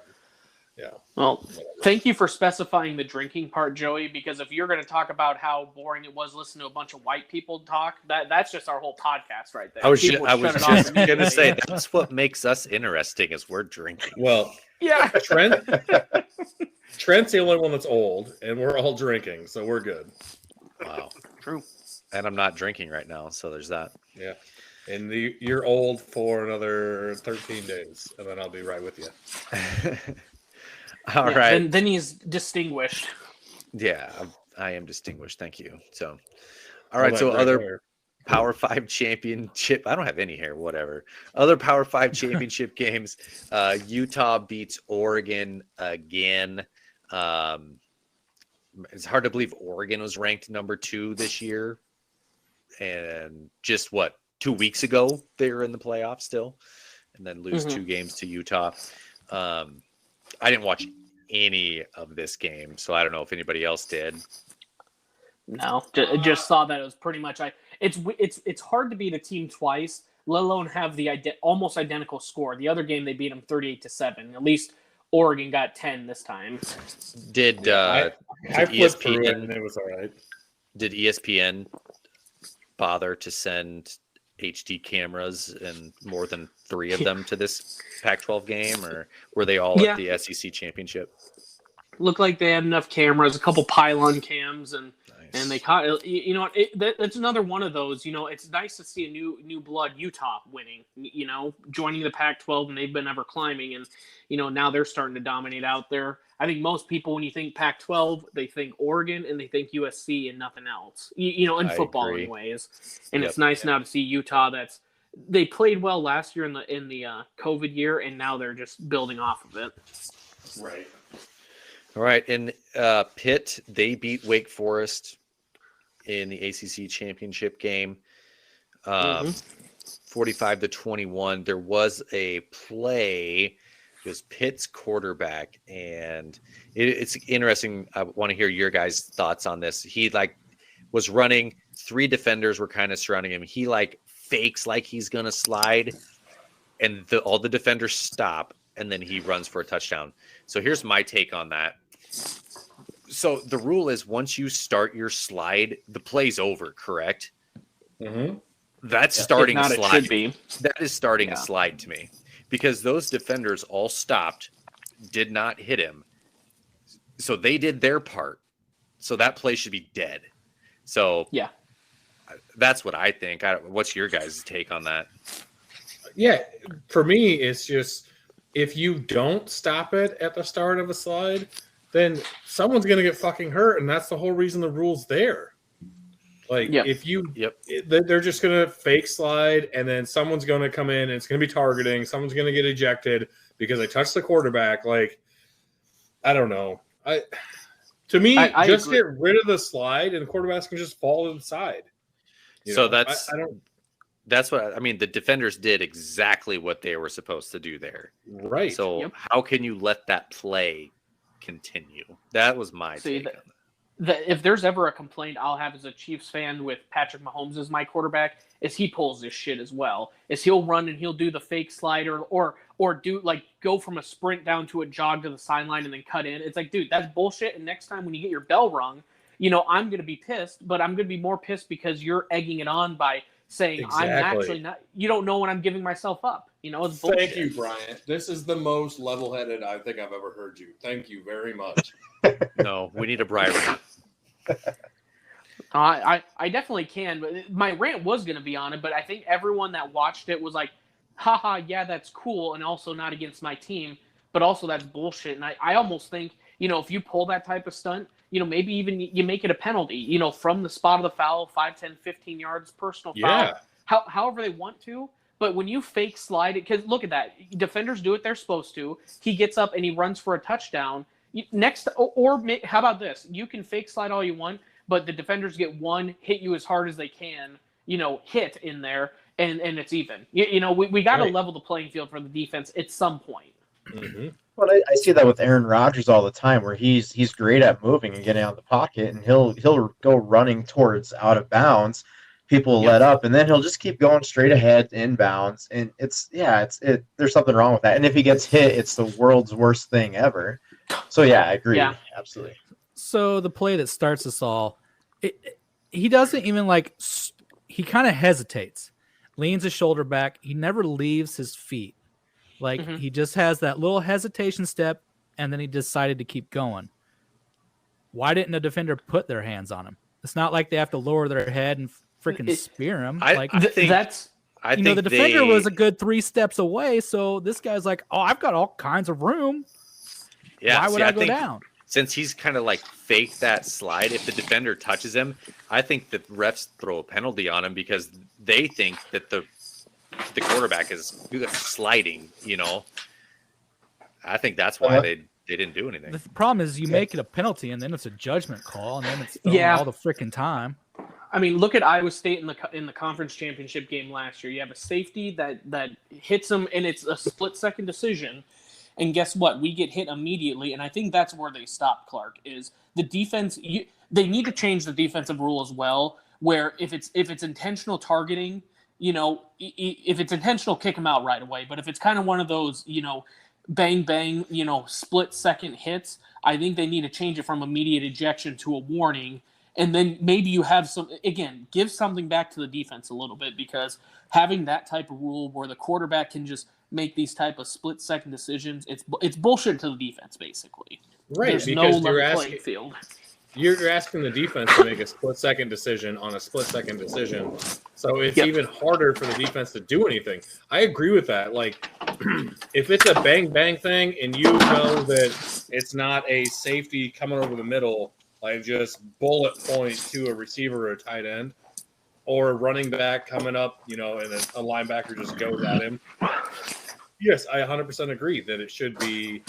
Yeah. Well, thank you for specifying the drinking part, Joey, because if you're going to talk about how boring it was listening to a bunch of white people talk, that's just our whole podcast right there. I was just going to say, that's what makes us interesting is we're drinking. Well, yeah. Trent's the only one that's old, and we're all drinking, so we're good. Wow. True. And I'm not drinking right now, so there's that. Yeah. And you're old for another 13 days, and then I'll be right with you. All right. Then he's distinguished. Yeah, I am distinguished. Thank you. So, all right. So other Power 5 championship. I don't have any hair. Whatever. Other Power 5 championship games. Utah beats Oregon again. It's hard to believe Oregon was ranked number 2 this year, and just 2 weeks ago they were in the playoffs still, and then lose 2 games to Utah. I didn't watch any of this game, so I don't know if anybody else did. No, just saw that it was pretty much. It's hard to beat a team twice, let alone have the almost identical score. The other game they beat them 38-7. At least Oregon got 10 this time. Did I flipped through it and it was all right. Did ESPN bother to send HD cameras and more than 3 of them to this Pac-12 game, or were they all at the SEC championship? Looked like they had enough cameras, a couple pylon cams, and they caught. That's another one of those. It's nice to see a new blood Utah winning. Joining the Pac-12, and they've been ever climbing, and now they're starting to dominate out there. I think most people, when you think Pac-12, they think Oregon and they think USC and nothing else. In football, anyways. And it's nice now to see Utah. They played well last year in the COVID year, and now they're just building off of it. Right. All right. In Pitt, they beat Wake Forest in the ACC championship game, 45-21. There was a play. It was Pitt's quarterback, and it's interesting. I want to hear your guys' thoughts on this. He was running. 3 defenders were kind of surrounding him. He fakes like he's gonna slide, and all the defenders stop, and then he runs for a touchdown. So here's my take on that. So the rule is once you start your slide, the play's over, correct? Mm-hmm. That's starting a slide. It should be. That is starting a slide to me, because those defenders all stopped, did not hit him. So they did their part. So that play should be dead. So that's what I think. What's your guys' take on that? Yeah, for me, it's just if you don't stop it at the start of a slide, then someone's going to get fucking hurt, and that's the whole reason the rule's there. If you, they're just going to fake slide, and then someone's going to come in, and it's going to be targeting. Someone's going to get ejected because they touched the quarterback. I don't know. To me, I just agree. Get rid of the slide, and the quarterbacks can just fall to the side. That's what I mean. The defenders did exactly what they were supposed to do there. Right. So how can you let that play continue? That was my take on that. If there's ever a complaint I'll have as a Chiefs fan with Patrick Mahomes as my quarterback, is he pulls this shit as well. Is he'll run and he'll do the fake slide or do go from a sprint down to a jog to the sideline and then cut in. It's dude, that's bullshit. And next time when you get your bell rung, I'm going to be pissed, but I'm going to be more pissed because you're egging it on by saying I'm actually not. You don't know when I'm giving myself up. It's bullshit. Thank you, Bryant. This is the most level-headed I think I've ever heard you. Thank you very much. No, we need a bribery. I definitely can, but my rant was going to be on it, but I think everyone that watched it was like, haha, yeah, that's cool, and also not against my team, but also that's bullshit. And I almost think, if you pull that type of stunt, maybe even you make it a penalty, from the spot of the foul, 5, 10, 15 yards, personal foul, however they want to. But when you fake slide it, because look at that, defenders do what they're supposed to. He gets up and he runs for a touchdown. How about this? You can fake slide all you want, but the defenders get one, hit you as hard as they can, hit in there, and it's even. We got to level the playing field for the defense at some point. Mm-hmm. Well, I see that with Aaron Rodgers all the time, where he's great at moving and getting out of the pocket, and he'll go running towards out of bounds. People will let up, and then he'll just keep going straight ahead inbounds, and there's something wrong with that. And if he gets hit, it's the world's worst thing ever. So yeah, I agree. Yeah. Absolutely. So the play that starts us all, he doesn't even he kind of hesitates, leans his shoulder back. He never leaves his feet. He just has that little hesitation step, and then he decided to keep going. Why didn't a defender put their hands on him? It's not like they have to lower their head and freaking spear him. I think the defender was a good 3 steps away, so this guy's like, oh, I've got all kinds of room. Yeah, why would I go down? Since he's kind of faked that slide, if the defender touches him, I think the refs throw a penalty on him because they think that the quarterback is sliding. I think that's why they didn't do anything. The problem is you make it a penalty, and then it's a judgment call, and then it's all the freaking time. I mean, look at Iowa State in the conference championship game last year. You have a safety that hits him, and it's a split-second decision. And guess what? We get hit immediately, and I think that's where they stop, Clark, is the defense. They need to change the defensive rule as well, where if it's intentional targeting, if it's intentional, kick them out right away. But if it's kind of one of those, bang, bang, split-second hits, I think they need to change it from immediate ejection to a warning. And then maybe you have give something back to the defense a little bit, because having that type of rule where the quarterback can just make these type of split-second decisions, it's bullshit to the defense, basically. Right, There's because no level playing field. You're asking the defense to make a split-second decision on a split-second decision. So it's even harder for the defense to do anything. I agree with that. If it's a bang-bang thing and you know that it's not a safety coming over the middle, just bullet point to a receiver or a tight end, or a running back coming up, and a linebacker just goes at him. Yes, I 100% agree that it should be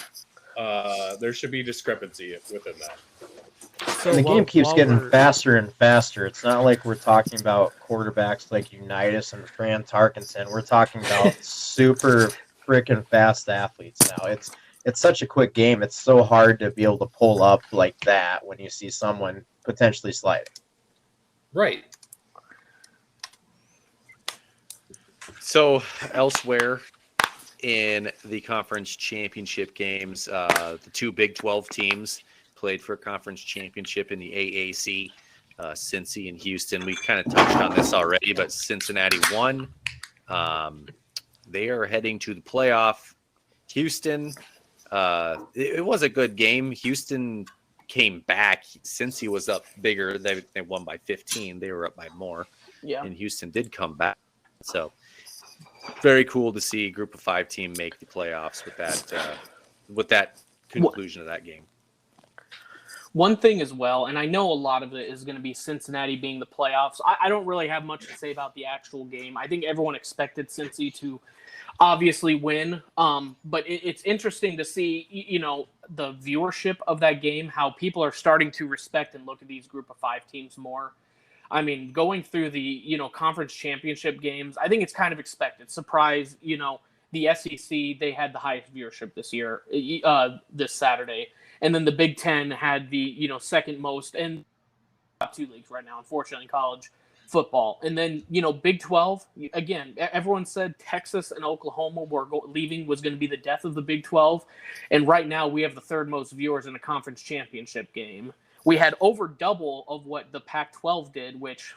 there should be discrepancy within that. So the game keeps getting faster and faster. It's not like we're talking about quarterbacks like Unitas and Fran Tarkenton. We're talking about super freaking fast athletes now. It's such a quick game. It's so hard to be able to pull up like that when you see someone potentially sliding. Right. So elsewhere in the conference championship games, the 2 Big 12 teams played for a conference championship in the AAC, Cincy and Houston. We kind of touched on this already, but Cincinnati won. They are heading to the playoff. Houston, it was a good game. Houston came back. Cincy was up bigger. They won by 15. They were up by more. Yeah. And Houston did come back. So very cool to see a group of 5 team make the playoffs with that conclusion of that game. One thing as well, and I know a lot of it is going to be Cincinnati being the playoffs. I don't really have much to say about the actual game. I think everyone expected Cincy to obviously win, but it's interesting to see, the viewership of that game, how people are starting to respect and look at these group of 5 teams more. I mean, going through the, conference championship games, I think it's kind of expected. Surprise, the SEC, they had the highest viewership this year, this Saturday. And then the Big Ten had the, second most, and top 2 leagues right now, unfortunately, in college football. And then, Big 12, again, everyone said Texas and Oklahoma were leaving was going to be the death of the Big 12. And right now we have the 3rd most viewers in a conference championship game. We had over double of what the Pac-12 did, which,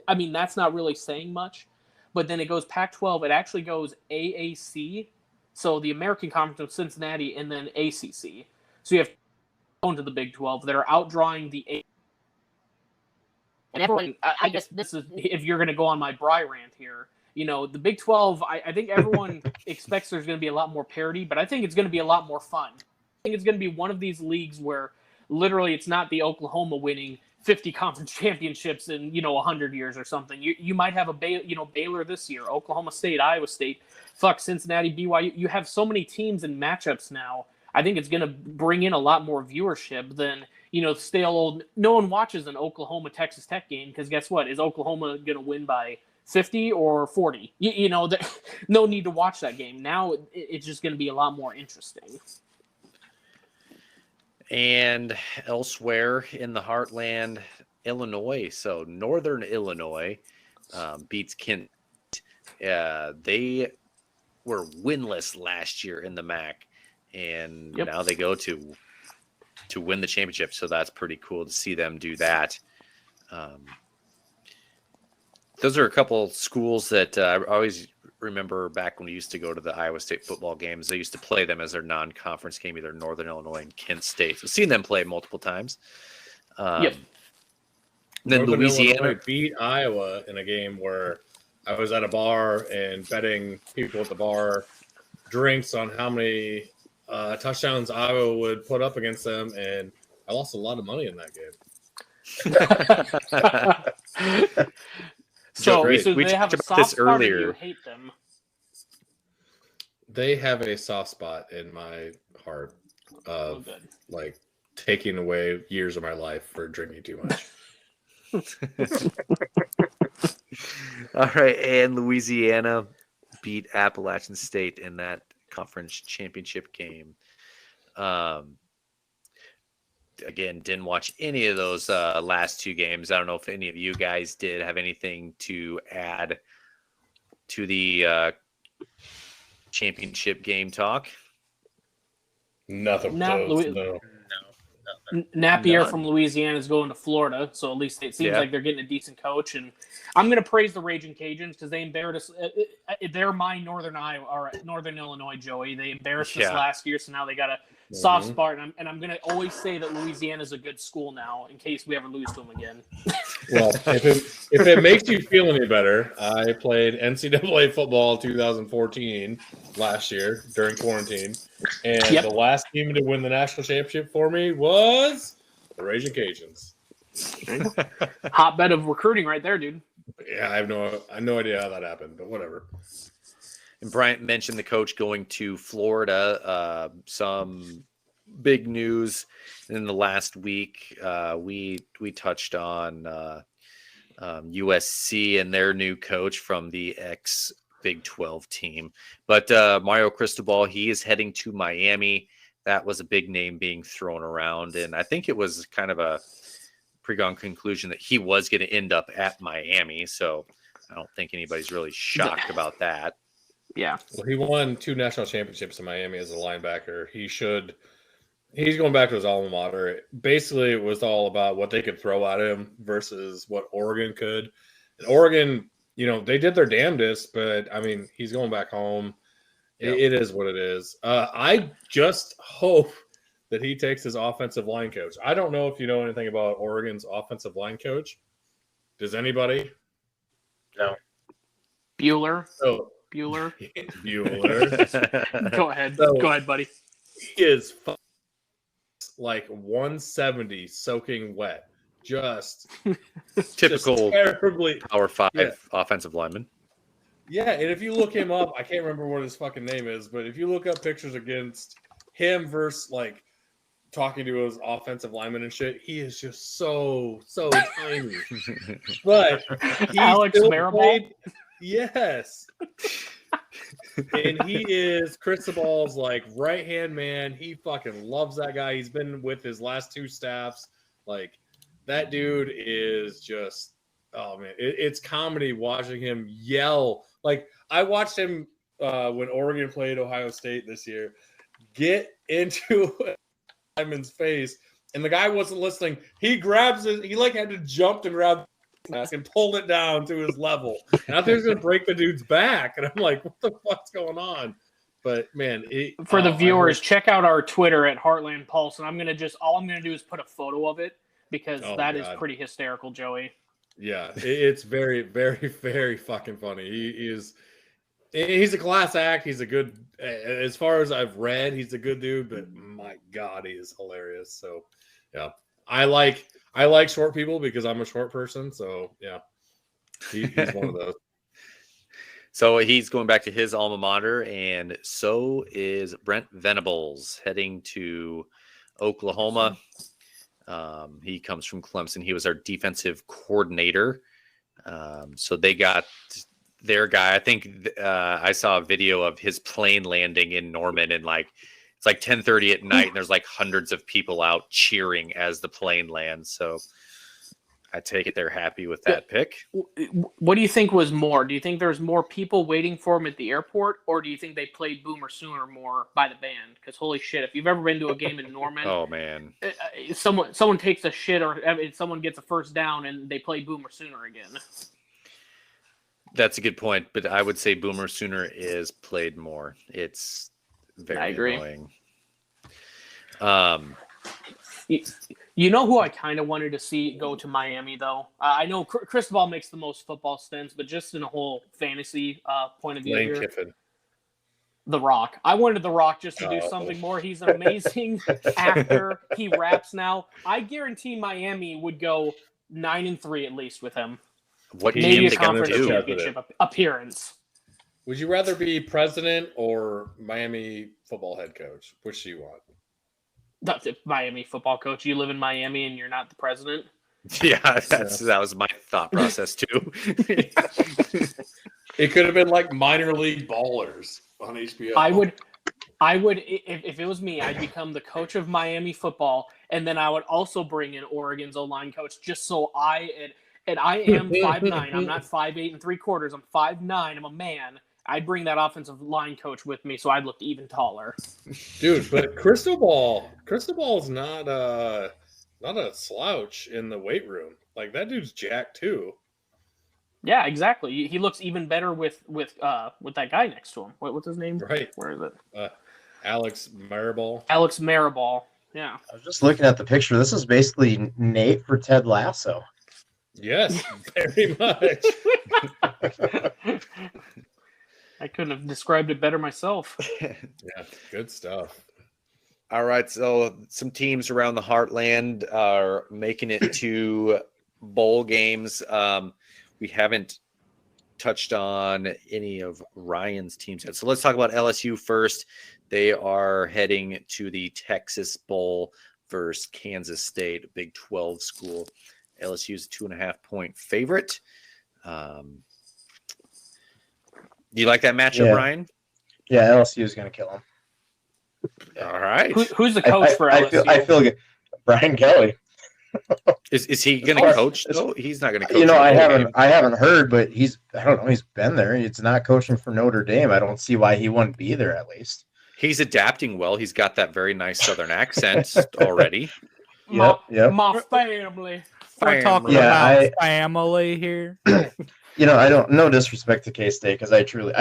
I mean, that's not really saying much. But then it goes Pac-12. It actually goes AAC, so the American Conference of Cincinnati, and then ACC. So you have going to the Big 12 that are outdrawing the ACC. And everyone, I guess this is, if you're going to go on my Bry rant here, The Big 12, I think everyone expects there's going to be a lot more parity, but I think it's going to be a lot more fun. I think it's going to be one of these leagues where literally it's not the Oklahoma winning 50 conference championships in 100 years or something. You might have a Baylor this year, Oklahoma State, Iowa State, Cincinnati, BYU. You have so many teams and matchups now. I think it's going to bring in a lot more viewership than stale old. No one watches an Oklahoma Texas Tech game because guess what? Is Oklahoma going to win by 50 or 40? No need to watch that game. Now it's just going to be a lot more interesting. And elsewhere in the Heartland, Illinois. So Northern Illinois beats Kent. They were winless last year in the MAC, and now they go to win the championship. So that's pretty cool to see them do that. Those are a couple schools that I always remember back when we used to go to the Iowa State football games. They used to play them as their non-conference game, either Northern Illinois and Kent State. So seen them play multiple times. Then Northern Louisiana Illinois beat Iowa in a game where I was at a bar and betting people at the bar drinks on how many touchdowns Iowa would put up against them, and I lost a lot of money in that game. So we they have talked a about soft this spot, or earlier. you hate them? They have a soft spot in my heart of like taking away years of my life for drinking too much. All right, and Louisiana beat Appalachian State in that conference championship game. Again, didn't watch any of those last two games. I don't know if any of you guys did have anything to add to the championship game talk. Nothing. No. Napier from Louisiana is going to Florida, so at least it seems like they're getting a decent coach. And I'm going to praise the Raging Cajuns because they embarrassed us. They're my Northern Illinois, Joey. They embarrassed us last year, so now they got a soft spot. And I'm going to always say that Louisiana is a good school now in case we ever lose to them again. Well, if it makes you feel any better, I played NCAA football 2014 last year during quarantine, and the last team to win the national championship for me was the Raging Cajuns. Hotbed of recruiting right there, dude. Yeah, I have no idea how that happened, but whatever. And Bryant mentioned the coach going to Florida. Some big news in the last week. We touched on USC and their new coach from the ex Big 12 team. But Mario Cristobal, he is heading to Miami. That was a big name being thrown around. And I think it was kind of a pregone conclusion that he was going to end up at Miami. So I don't think anybody's really shocked about that. Yeah. Well, he won 2 national championships in Miami as a linebacker. He's going back to his alma mater. Basically, it was all about what they could throw at him versus what Oregon could. And Oregon, they did their damnedest, but I mean, he's going back home. Yep. It is what it is. I just hope that he takes his offensive line coach. I don't know if you know anything about Oregon's offensive line coach. Does anybody? No. Bueller. Oh. Bueller. Go ahead. So, Go ahead, buddy. He is like 170 soaking wet. Just typical terribly Power 5 offensive lineman. Yeah, and if you look him up, I can't remember what his fucking name is, but if you look up pictures against him versus like talking to his offensive lineman and shit, he is just so tiny. But he Alex Marable. Yes. And he is Cristobal's like right-hand man. He fucking loves that guy. He's been with his last 2 staffs. Like, that dude is just, oh man, it's comedy watching him yell. Like, I watched him when Oregon played Ohio State this year get into Simon's face, and the guy wasn't listening. He grabs it. He like had to jump to grab mask and pulled it down to his level. And I thought he was going to break the dude's back. And I'm like, what the fuck's going on? But man, for the viewers, check out our Twitter at Heartland Pulse. And all I'm going to do is put a photo of it because that is pretty hysterical, Joey. Yeah, it's very, very, very fucking funny. He's a class act. He's a good, as far as I've read, he's a good dude. But my God, he is hilarious. So, yeah, I like short people because I'm a short person. So, yeah, he's one of those. So he's going back to his alma mater, and so is Brent Venables heading to Oklahoma. He comes from Clemson. He was our defensive coordinator. So they got their guy. I think I saw a video of his plane landing in Norman, and it's like 10:30 at night, and there's like hundreds of people out cheering as the plane lands. So I take it they're happy with that pick. What do you think was more? Do you think there's more people waiting for him at the airport, or do you think they played Boomer Sooner more by the band? Because holy shit, if you've ever been to a game in Norman, Oh man, someone takes a shit or someone gets a first down and they play Boomer Sooner again. that's a good point. But I would say Boomer Sooner is played more. It's very annoying. You know who I kind of wanted to see go to Miami, though? I know Cristobal makes the most football stints, but just in a whole fantasy point of view Lane here, Kiffin. The Rock. I wanted The Rock just to do something more. He's an amazing actor. He raps now. I guarantee Miami would go 9-3 at least with him. What Maybe team a they gonna conference do? championship appearance. Would you rather be president or Miami football head coach? Which do you want? That's it, Miami football coach. You live in Miami and you're not the president. Yeah, that was my thought process too. It could have been like minor league ballers on HBO. I would, if it was me, I'd become the coach of Miami football, and then I would also bring in Oregon's O-line coach, just so I am 5'9". I'm not 5'8 3/4. I'm 5'9". I'm a man. I'd bring that offensive line coach with me, so I'd look even taller. Dude, but Cristobal is not a slouch in the weight room. Like that dude's jacked too. Yeah, exactly. He looks even better with that guy next to him. What's his name? Right. Where is it? Alex Maribel. Alex Maribel. Yeah. I was just looking at the picture. This is basically Nate for Ted Lasso. Yes, very much. I couldn't have described it better myself. Yeah, good stuff. All right, so some teams around the Heartland are making it to bowl games. We haven't touched on any of Ryan's teams yet. So let's talk about LSU first. They are heading to the Texas Bowl versus Kansas State, Big 12 school. LSU is a 2.5-point favorite. Do you like that matchup, Ryan? Yeah, LSU is going to kill him. All right. Who's the coach for LSU? I feel good. Brian Kelly. Is he going to coach though? He's not going to coach. I haven't heard, but I don't know. He's been there. It's not coaching for Notre Dame. I don't see why he wouldn't be there at least. He's adapting well. He's got that very nice Southern accent already. My family. We're talking about family here. I don't. No disrespect to K-State, because I truly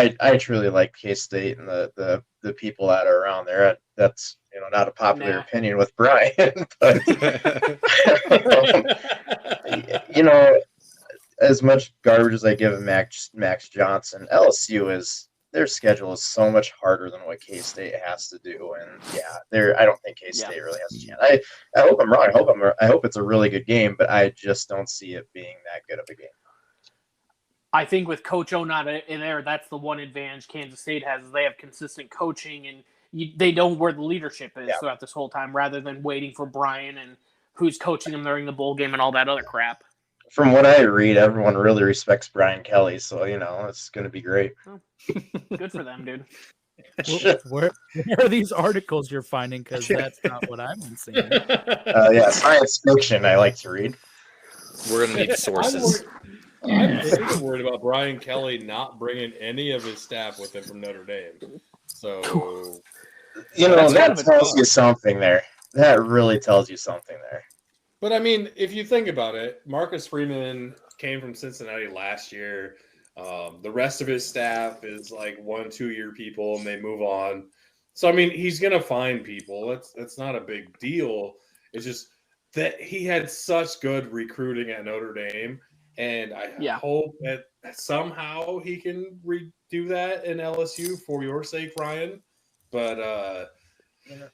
like K-State and the people that are around there. That's not a popular opinion with Brian, but as much garbage as I give Max Johnson, LSU their schedule is so much harder than what K-State has to do, and I don't think K-State really has a chance. I hope I'm wrong. I hope it's a really good game, but I just don't see it being that good of a game. I think with Coach O not in there, that's the one advantage Kansas State has. Is they have consistent coaching, and they know where the leadership is throughout this whole time, rather than waiting for Brian and who's coaching them during the bowl game and all that other crap. From what I read, everyone really respects Brian Kelly, so it's going to be great. Good for them, dude. Where are these articles you're finding? Because that's not what I've been seeing. Science fiction I like to read. We're going to need sources. I'm really worried about Brian Kelly not bringing any of his staff with him from Notre Dame. So, that tells you something there. That really tells you something there. But I mean, if you think about it, Marcus Freeman came from Cincinnati last year. The rest of his staff is like 1-2 year people, and they move on. So I mean, he's gonna find people. That's not a big deal. It's just that he had such good recruiting at Notre Dame, And I hope that somehow he can redo that in LSU for your sake, Ryan. But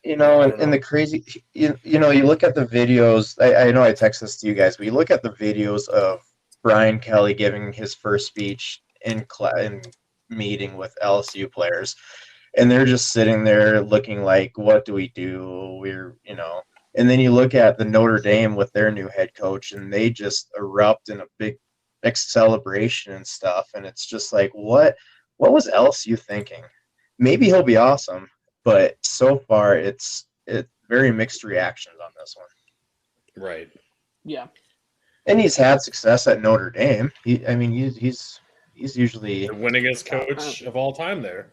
and the crazy, you look at the videos. I know I text this to you guys, but you look at the videos of Brian Kelly giving his first speech in meeting with LSU players, and they're just sitting there looking like, what do we do? And then you look at the Notre Dame with their new head coach, and they just erupt in a big celebration and stuff. And it's just like, what was LSU thinking? Maybe he'll be awesome, but so far it's very mixed reactions on this one. Right. Yeah. And he's had success at Notre Dame. He's usually the winningest coach of all time there.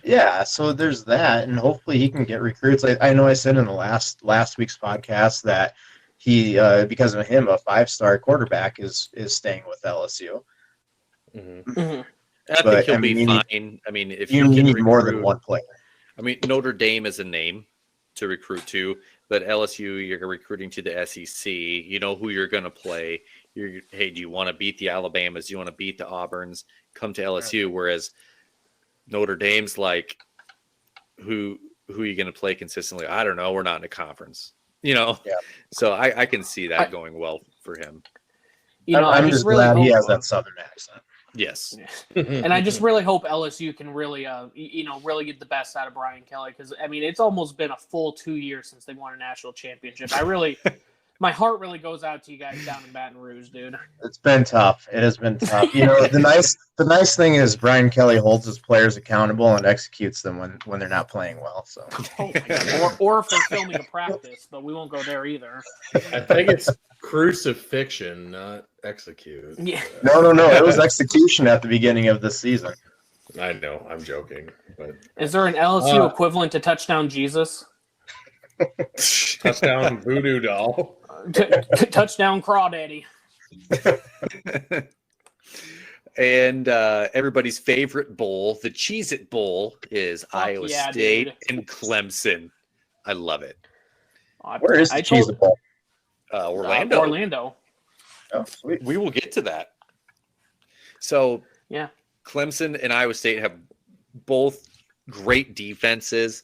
Yeah, so there's that, and hopefully he can get recruits. I know I said in the last week's podcast that he, because of him, a 5-star quarterback is staying with LSU. Mm-hmm. Mm-hmm. I think he'll be fine. I mean, if you need more than one player. I mean, Notre Dame is a name to recruit to, but LSU, you're recruiting to the SEC. You know who you're going to play. Hey, do you want to beat the Alabamas? Do you want to beat the Auburns? Come to LSU. Whereas Notre Dame's like, who are you going to play consistently? I don't know. We're not in a conference, Yeah. So I can see that going well for him. I'm just really glad he has that Southern accent. Yes. And I just really hope LSU can really, really get the best out of Brian Kelly. Because, I mean, it's almost been a full 2 years since they won a national championship. My heart really goes out to you guys down in Baton Rouge, dude. It's been tough. It has been tough. The nice thing is Brian Kelly holds his players accountable and executes them when they're not playing well. So, or if they're filming a practice, but we won't go there either. I think it's crucifixion, not execute. Yeah. No. It was execution at the beginning of this season. I know. I'm joking. But is there an LSU equivalent to Touchdown Jesus? Touchdown Voodoo Doll. Touchdown Crawdaddy. And everybody's favorite bowl, the Cheez-It Bowl, is Iowa State and Clemson. I love it. Where is the Cheez-It Bowl? Orlando. Oh, sweet. We will get to that. So, yeah, Clemson and Iowa State have both great defenses.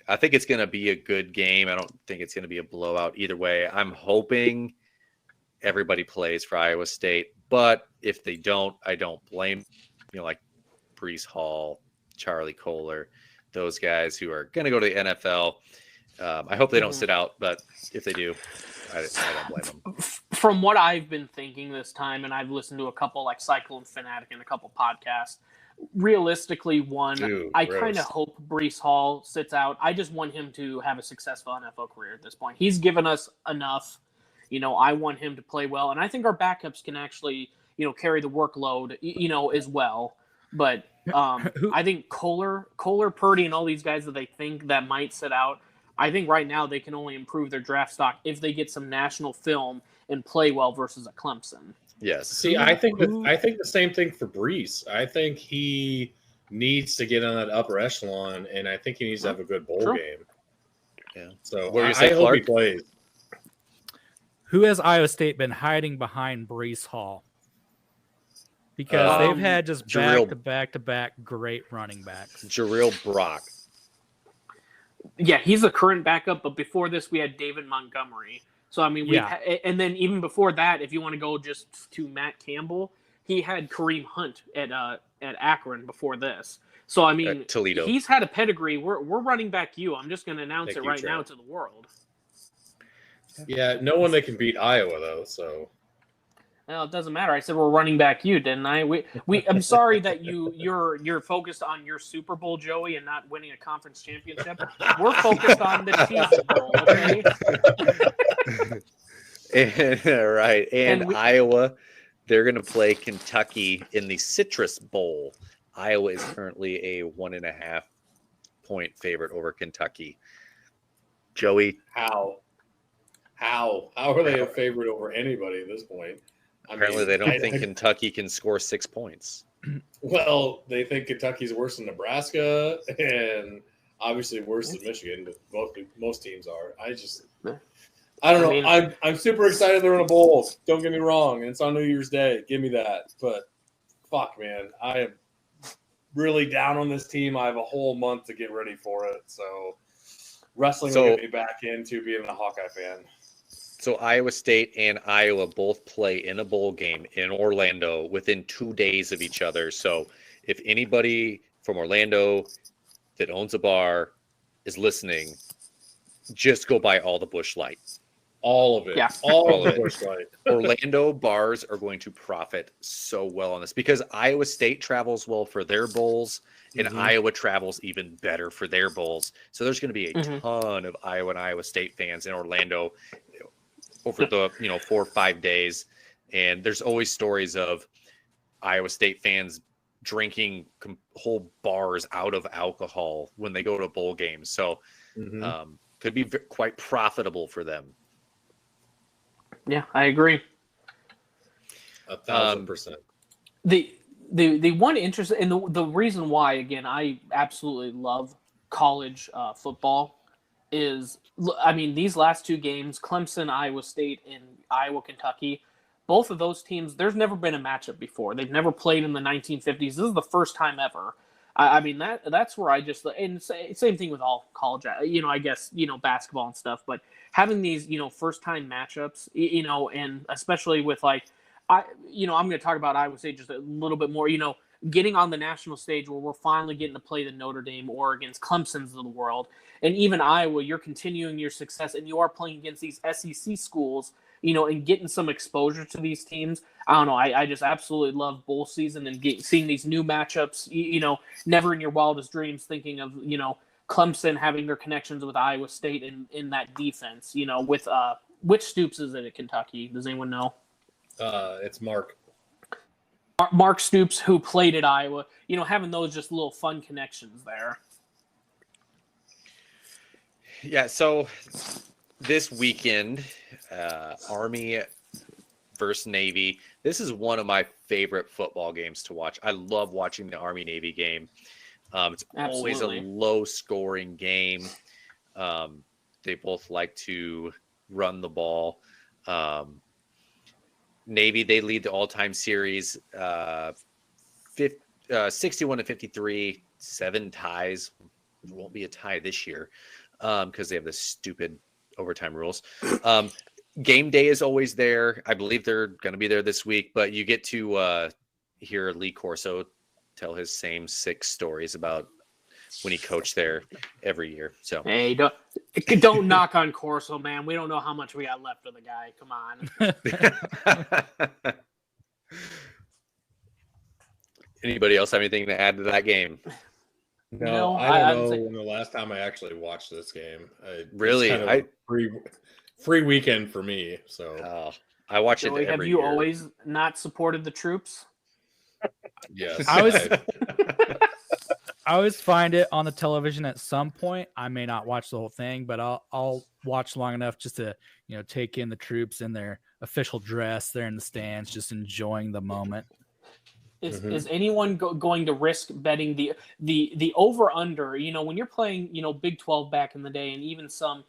I think it's going to be a good game. I don't think it's going to be a blowout either way. I'm hoping everybody plays for Iowa State, but if they don't, I don't blame, like Breece Hall, Charlie Kohler, those guys who are going to go to the NFL. I hope they don't sit out, but if they do, I don't blame them. From what I've been thinking this time, and I've listened to a couple like Cyclone Fanatic and a couple podcasts, realistically, I kind of hope Breece Hall sits out. I just want him to have a successful NFL career at this point. He's given us enough. I want him to play well, and I think our backups can actually, carry the workload, as well. But I think Kohler, Purdy, and all these guys that they think that might sit out, I think right now they can only improve their draft stock if they get some national film and play well versus a Clemson. Yes. See, I think the same thing for Breece. I think he needs to get on that upper echelon, and I think he needs to have a good bowl game. Yeah. So what do you say, I hope he plays. Who has Iowa State been hiding behind Breece Hall? Because they've had just back-to-back great running backs. Jarrell Brock. Yeah, he's a current backup, but before this we had David Montgomery. So, I mean, and then even before that, if you want to go just to Matt Campbell, he had Kareem Hunt at Akron before this. So, I mean, Toledo. He's had a pedigree. We're running back you. I'm just going to announce it right now to the world. Yeah, no one that can beat Iowa, though, so. Well, it doesn't matter. I said we're running back you, didn't I? I'm sorry that you're focused on your Super Bowl, Joey, and not winning a conference championship. We're focused on the Cheez-It Bowl, okay? Right. And Iowa, they're going to play Kentucky in the Citrus Bowl. Iowa is currently a 1.5 point favorite over Kentucky. Joey. How are they a favorite over anybody at this point? Apparently, they don't think Kentucky can score 6 points. Well, they think Kentucky's worse than Nebraska and obviously worse than Michigan, but most teams are. I don't know. mean- I'm super excited they're in a bowl. Don't get me wrong. And it's on New Year's Day. Give me that. But fuck, man. I am really down on this team. I have a whole month to get ready for it. So wrestling will get me back into being a Hawkeye fan. So Iowa State and Iowa both play in a bowl game in Orlando within 2 days of each other. So if anybody from Orlando that owns a bar is listening, just go buy all the Busch Light. All of it. Yeah. All of the Busch Light. Orlando bars are going to profit so well on this because Iowa State travels well for their bowls and Iowa travels even better for their bowls. So there's going to be a ton of Iowa and Iowa State fans in Orlando over the 4 or 5 days. And there's always stories of Iowa State fans drinking whole bars out of alcohol when they go to bowl games. So could be quite profitable for them. Yeah, I agree. 1,000%. The one interest and the reason why, again, I absolutely love college football is, I mean, these last 2 games, Clemson, Iowa State, and Iowa, Kentucky, both of those teams, there's never been a matchup before. They've never played in the 1950s. This is the first time ever. I mean, that's where I just, and same thing with all college, I guess, basketball and stuff, but having these, first time matchups, and especially with I'm going to talk about Iowa State just a little bit more, getting on the national stage where we're finally getting to play the Notre Dame, Oregon's, Clemson's of the world. And even Iowa, you're continuing your success and you are playing against these SEC schools, and getting some exposure to these teams. I don't know. I just absolutely love bowl season and seeing these new matchups, never in your wildest dreams thinking of, Clemson having their connections with Iowa State in that defense, with which Stoops is it at Kentucky? Does anyone know? It's Mark. Mark Stoops, who played at Iowa, having those just little fun connections there. Yeah, so this weekend, Army versus Navy. This is one of my favorite football games to watch. I love watching the Army-Navy game. It's always a low-scoring game. They both like to run the ball. Navy, they lead the all-time series 61-53, 7 ties. There won't be a tie this year because they have the stupid overtime rules. Game day is always there. I believe they're going to be there this week, but you get to hear Lee Corso tell his same 6 stories about when he coached there every year. So hey, don't knock on Corso, man. We don't know how much we got left of the guy. Come on. Anybody else have anything to add to that game? No, I don't know when the last time I actually watched this game. Really? It's kind of free weekend for me. So I watch it every have you year. always not supported the troops? Yes. I always find it on the television at some point. I may not watch the whole thing, but I'll watch long enough just to take in the troops in their official dress. They're in the stands, just enjoying the moment. Is anyone going to risk betting the over under? When you're playing Big 12 back in the day, and even some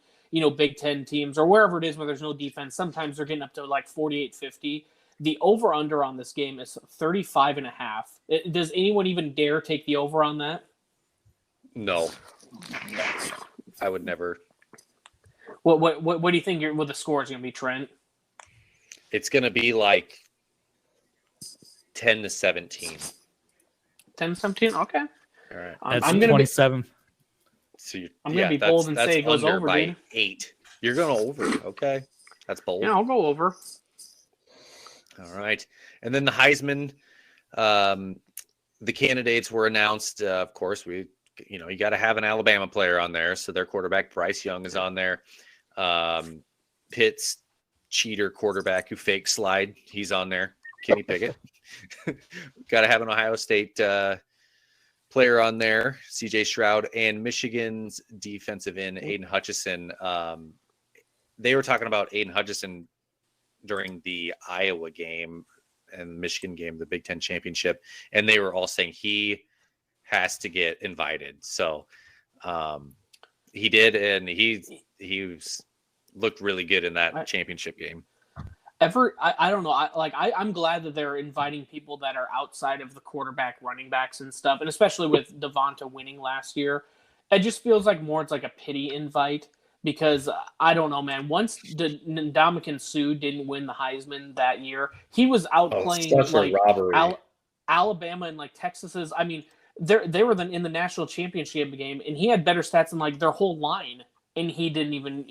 Big 10 teams or wherever it is where there's no defense, sometimes they're getting up to like 48-50. The over under on this game is 35.5. Does anyone even dare take the over on that? No, I would never. What do you think the score is going to be, Trent? It's going to be like 10-17. 10-17. Okay. All right. That's I'm gonna 27. So I'm going to be bold and say it goes over, by dude. 8. You're going over. Okay. That's bold. Yeah, I'll go over. All right. And then the Heisman, the candidates were announced. Of course, you got to have an Alabama player on there. So their quarterback, Bryce Young, is on there. Pitt's cheater quarterback who fake slide, he's on there. Kenny Pickett. Got to have an Ohio State player on there, CJ Stroud, and Michigan's defensive end, Aiden Hutchinson. They were talking about Aiden Hutchinson during the Iowa game and Michigan game, the Big Ten championship, and they were all saying he has to get invited. So he did, and he was looked really good in that championship game. I don't know. I'm glad that they're inviting people that are outside of the quarterback, running backs, and stuff, and especially with Devonta winning last year, it just feels like more it's like a pity invite because I don't know, man. Once Ndamukong Suh didn't win the Heisman that year, he was outplaying such a robbery. Alabama and like Texas's. I mean, they were then in the national championship game, and he had better stats than like their whole line, and he didn't even.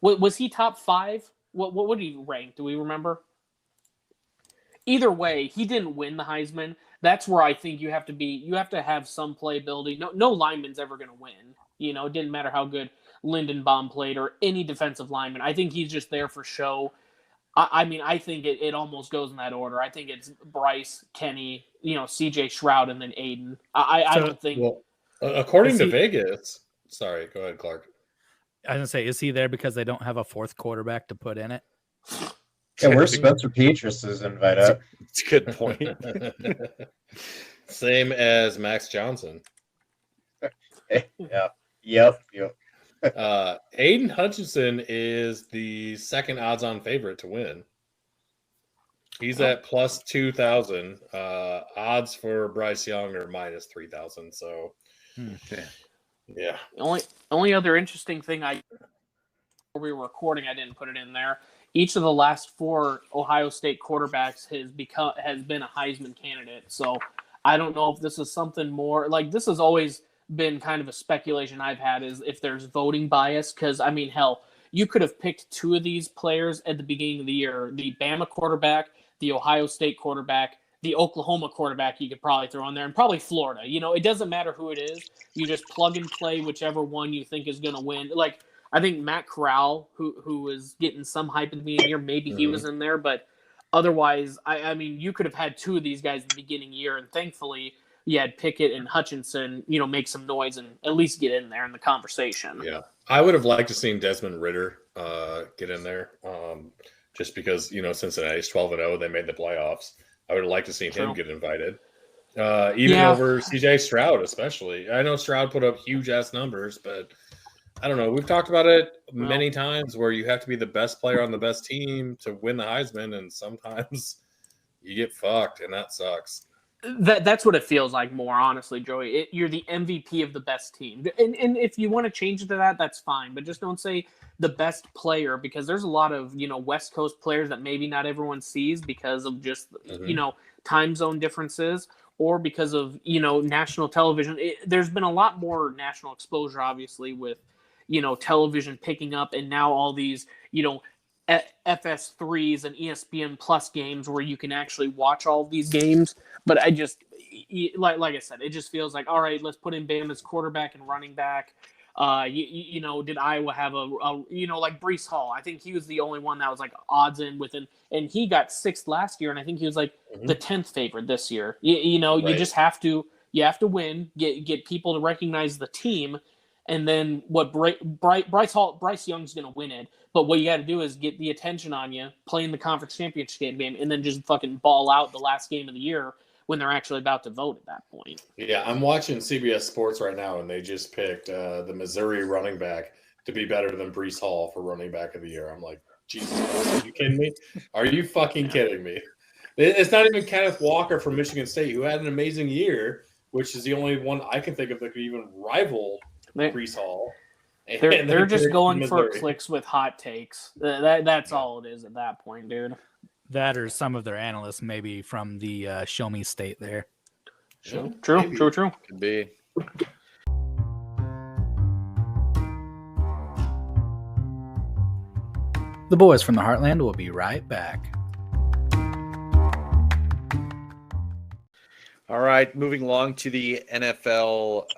Was he top 5? What did he rank? Do we remember? Either way, he didn't win the Heisman. That's where I think you have to have some playability. No lineman's ever going to win. It didn't matter how good Lindenbaum played or any defensive lineman. I think he's just there for show. I think it almost goes in that order. I think it's Bryce, Kenny, CJ Stroud, and then Aiden. I don't think. Well, according to Vegas. Sorry, go ahead, Clark. I was gonna say, is he there because they don't have a fourth quarterback to put in it? Yeah, where's Spencer Petrus's invite up? It's a good point. Same as Max Johnson. Yeah. Yep. Aiden Hutchinson is the second odds-on favorite to win. He's at plus 2,000. Odds for Bryce Young are minus 3,000. So, yeah. Only other interesting thing before we were recording, I didn't put it in there. Each of the last 4 Ohio State quarterbacks has been a Heisman candidate. So I don't know if this is something more like this has always been kind of a speculation I've had is if there's voting bias. Because I mean, hell, you could have picked 2 of these players at the beginning of the year: the Bama quarterback, the Ohio State quarterback, the Oklahoma quarterback. You could probably throw in there, and probably Florida. It doesn't matter who it is. You just plug and play whichever one you think is going to win. Like. I think Matt Corral, who was getting some hype at the beginning of the year, maybe he was in there, but otherwise, I mean, you could have had 2 of these guys at the beginning of the year, and thankfully, you had Pickett and Hutchinson, make some noise and at least get in there in the conversation. Yeah, I would have liked to seen Desmond Ridder get in there, just because Cincinnati's 12-0, they made the playoffs. I would have liked to seen him get invited, even over CJ Stroud, especially. I know Stroud put up huge ass numbers, but. I don't know. We've talked about it many times where you have to be the best player on the best team to win the Heisman, and sometimes you get fucked, and that sucks. That's what it feels like more, honestly, Joey. You're the MVP of the best team. And if you want to change it to that, that's fine. But just don't say the best player because there's a lot of, West Coast players that maybe not everyone sees because of just, time zone differences or because of, national television. There's been a lot more national exposure, obviously, with television picking up and now all these, FS3s and ESPN Plus games where you can actually watch all of these games. But I just, like I said, it just feels like, all right, let's put in Bama's quarterback and running back. Did Iowa have a like Breece Hall? I think he was the only one that was like odds in within, and he got 6th last year. And I think he was like the 10th favorite this year. You just have to win, get people to recognize the team. And then what Bryce Young's going to win it. But what you got to do is get the attention on you, play in the conference championship game, and then just fucking ball out the last game of the year when they're actually about to vote at that point. Yeah, I'm watching CBS Sports right now, and they just picked the Missouri running back to be better than Breece Hall for running back of the year. I'm like, Jesus Christ, are you kidding me? Are you fucking kidding me? It's not even Kenneth Walker from Michigan State, who had an amazing year, which is the only one I can think of that could even rival Breece Hall. They're just going for clicks with hot takes. That's all it is at that point, dude. That or some of their analysts maybe from the Show Me State there. True. Could be. The boys from the Heartland will be right back. All right, moving along to the NFL.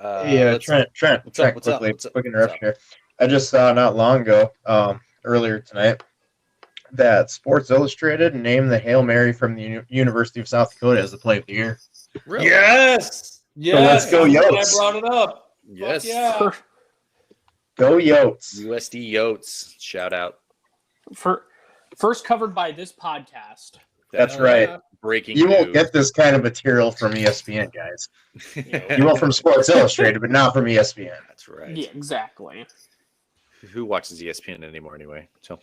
Trent, What's up? Quick interruption here. I just saw not long ago, earlier tonight, that Sports Illustrated named the Hail Mary from the University of South Dakota as the play of the year. Really? Yes. So let's go Yotes. I brought it up. Yes. Yeah. Go Yotes. USD Yotes. Shout out. First covered by this podcast. That's right. Breaking You news. won't get this kind of material from ESPN, guys. You will from Sports Illustrated, but not from ESPN. That's right. Yeah, exactly. who watches ESPN anymore anyway? So,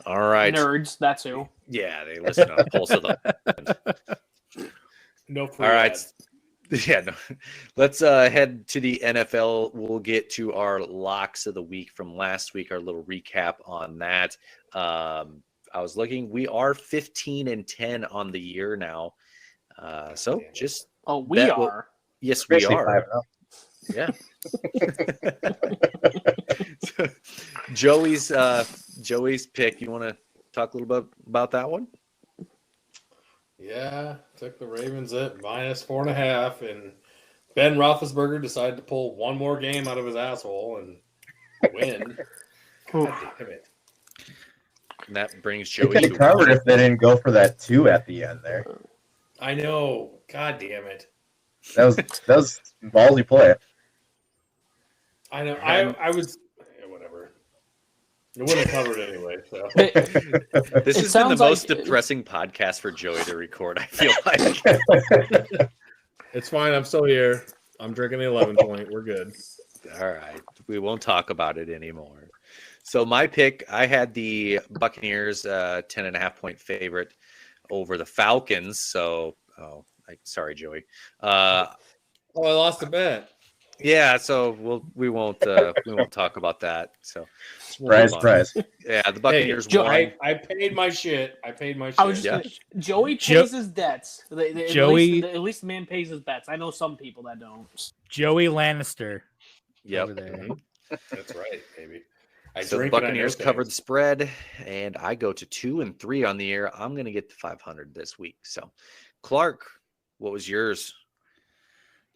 all right. Nerds, that's who. Yeah, they listen on Pulse of the. No free All right. ads. Yeah, no. Let's head to the NFL. We'll get to our locks of the week from last week, our little recap on that. I was looking, we are 15-10 on the year now. So just we are. Yes, we Basically are. 5-0. Yeah. So, Joey's pick. You want to talk a little bit about that one? Yeah, took the Ravens at -4.5, and Ben Roethlisberger decided to pull one more game out of his asshole and win. God damn it. And that brings They Joey could have covered if they didn't go for that 2 at the end there. I know. God damn it. That was ballsy play. I know. I was whatever. It would have covered anyway. So This has been the most depressing podcast for Joey to record, I feel like. it's fine. I'm still here. I'm drinking the 11 point. We're good. All right. We won't talk about it anymore. So my pick, I had the Buccaneers 10.5-point favorite over the Falcons. So, sorry, Joey. I lost a bet. Yeah, so we won't talk about that. So Surprise. Yeah, the Buccaneers Hey, won. I paid my shit. I was just Joey pays his debts. Joey- at least the man pays his bets. I know some people that don't. Joey Lannister. Yep. Over there. That's right, baby. So the Buccaneers covered the spread, and I go to 2-3 on the year. I'm going to get to 500 this week. So, Clark, what was yours?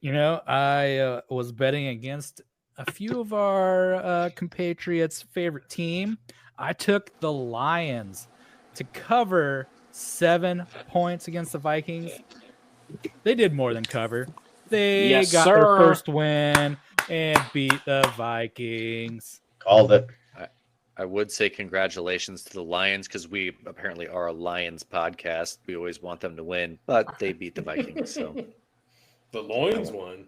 I was betting against a few of our compatriots' favorite team. I took the Lions to cover 7 points against the Vikings. They did more than cover. They got their first win and beat the Vikings. Called it. I would say congratulations to the Lions because we apparently are a Lions podcast. We always want them to win, but they beat the Vikings. So the Loins won.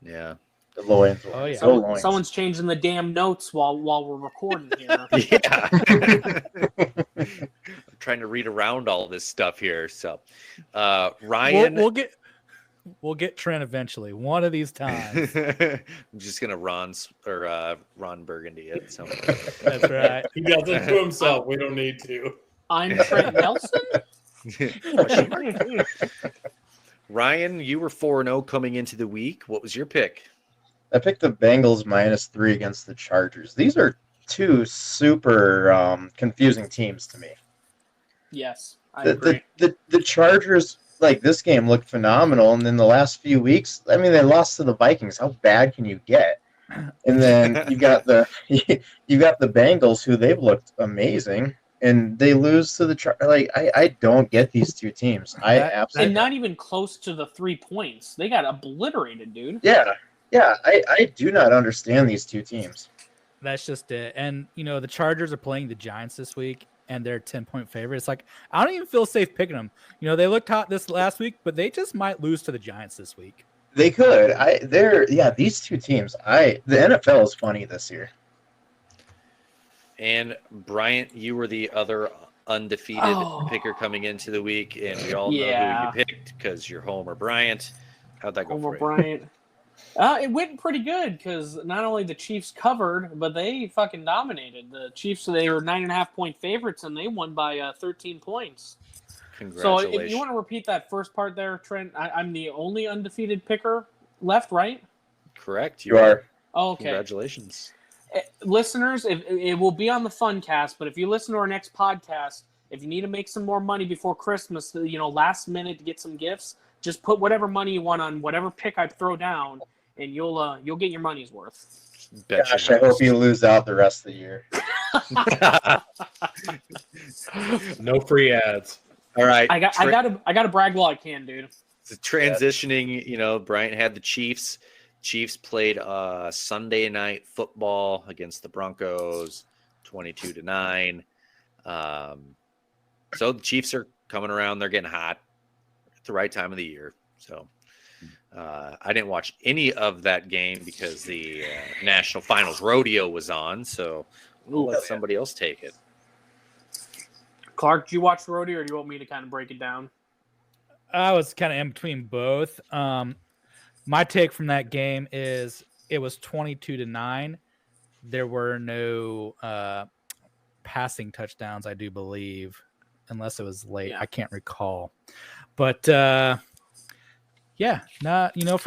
Yeah. The Loins. Oh, yeah. Someone's changing the damn notes while we're recording here. Yeah. I'm trying to read around all this stuff here. So, Ryan, we'll get Trent eventually. One of these times. I'm just gonna Ron Burgundy it. So that's right. He does it to himself. We don't need to. I'm Trent Nelson. Ryan, you were 4-0 coming into the week. What was your pick? I picked the Bengals -3 against the Chargers. These are two super confusing teams to me. Yes, I agree. The Chargers, like, this game looked phenomenal, and then the last few weeks, I mean, they lost to the Vikings. How bad can you get? And then you got the Bengals, who they've looked amazing, and they lose to the Chargers. Like, I don't get these two teams. I absolutely and not even close to the 3 points. They got obliterated, dude. Yeah. I do not understand these two teams. That's just it. And the Chargers are playing the Giants this week, and they're 10-point favorite. It's like, I don't even feel safe picking them. They looked hot this last week, but they just might lose to the Giants this week. They could. These two teams. The NFL is funny this year. And Bryant, you were the other undefeated picker coming into the week, and we all know who you picked because you're Homer Bryant. How'd that go Homer for you? Bryant. It went pretty good because not only the Chiefs covered, but they fucking dominated. The Chiefs, they were 9.5-point favorites, and they won by 13 points. So if you want to repeat that first part there, Trent, I'm the only undefeated picker left, right? Correct. You are. Oh, okay. Congratulations. Listeners, it will be on the Funcast, but if you listen to our next podcast, if you need to make some more money before Christmas, last minute to get some gifts, just put whatever money you want on whatever pick I throw down, and you'll get your money's worth. Gosh, I hope you lose out the rest of the year. No free ads. All right. I gotta brag while I can, dude. The transitioning, Bryant had the Chiefs. Chiefs played Sunday night football against the Broncos, 22-9. So the Chiefs are coming around. They're getting hot at the right time of the year. So I didn't watch any of that game because the National Finals Rodeo was on. So I'll let somebody else take it. Clark, did you watch Rhodey, or do you want me to kind of break it down? I was kind of in between both. My take from that game is it was 22-9. There were no passing touchdowns, I do believe, unless it was late. Yeah. I can't recall. But for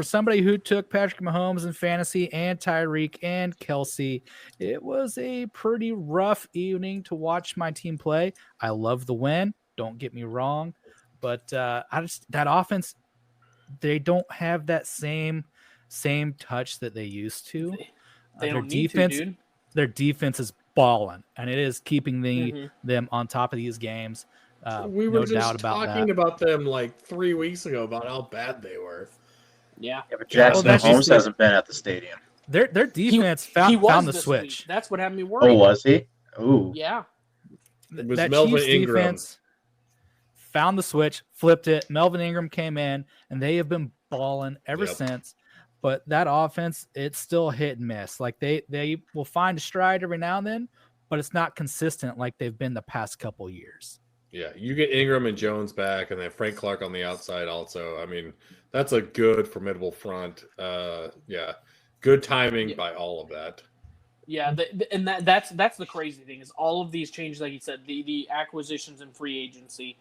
somebody who took Patrick Mahomes in fantasy and Tyreek and Kelsey, it was a pretty rough evening to watch my team play. I love the win. Don't get me wrong. But that offense, they don't have that same touch that they used to. They don't need to, dude. Their defense is balling, and it is keeping them on top of these games. We were no just doubt about talking that. about them like 3 weeks ago about how bad they were. Yeah. But Jackson Mahomes hasn't been at the stadium. Their defense found the switch. Week. That's what had me worried. Oh, was he? Oh, Yeah. It was that Melvin Chiefs Ingram. defense found the switch, flipped it. Melvin Ingram came in, and they have been balling ever since. But that offense, it's still hit and miss. Like they will find a stride every now and then, but it's not consistent like they've been the past couple years. Yeah, you get Ingram and Jones back, and then Frank Clark on the outside also. I mean, that's a good, formidable front. Good timing by all of that. Yeah, that's the crazy thing is all of these changes, like you said, the acquisitions and free agency.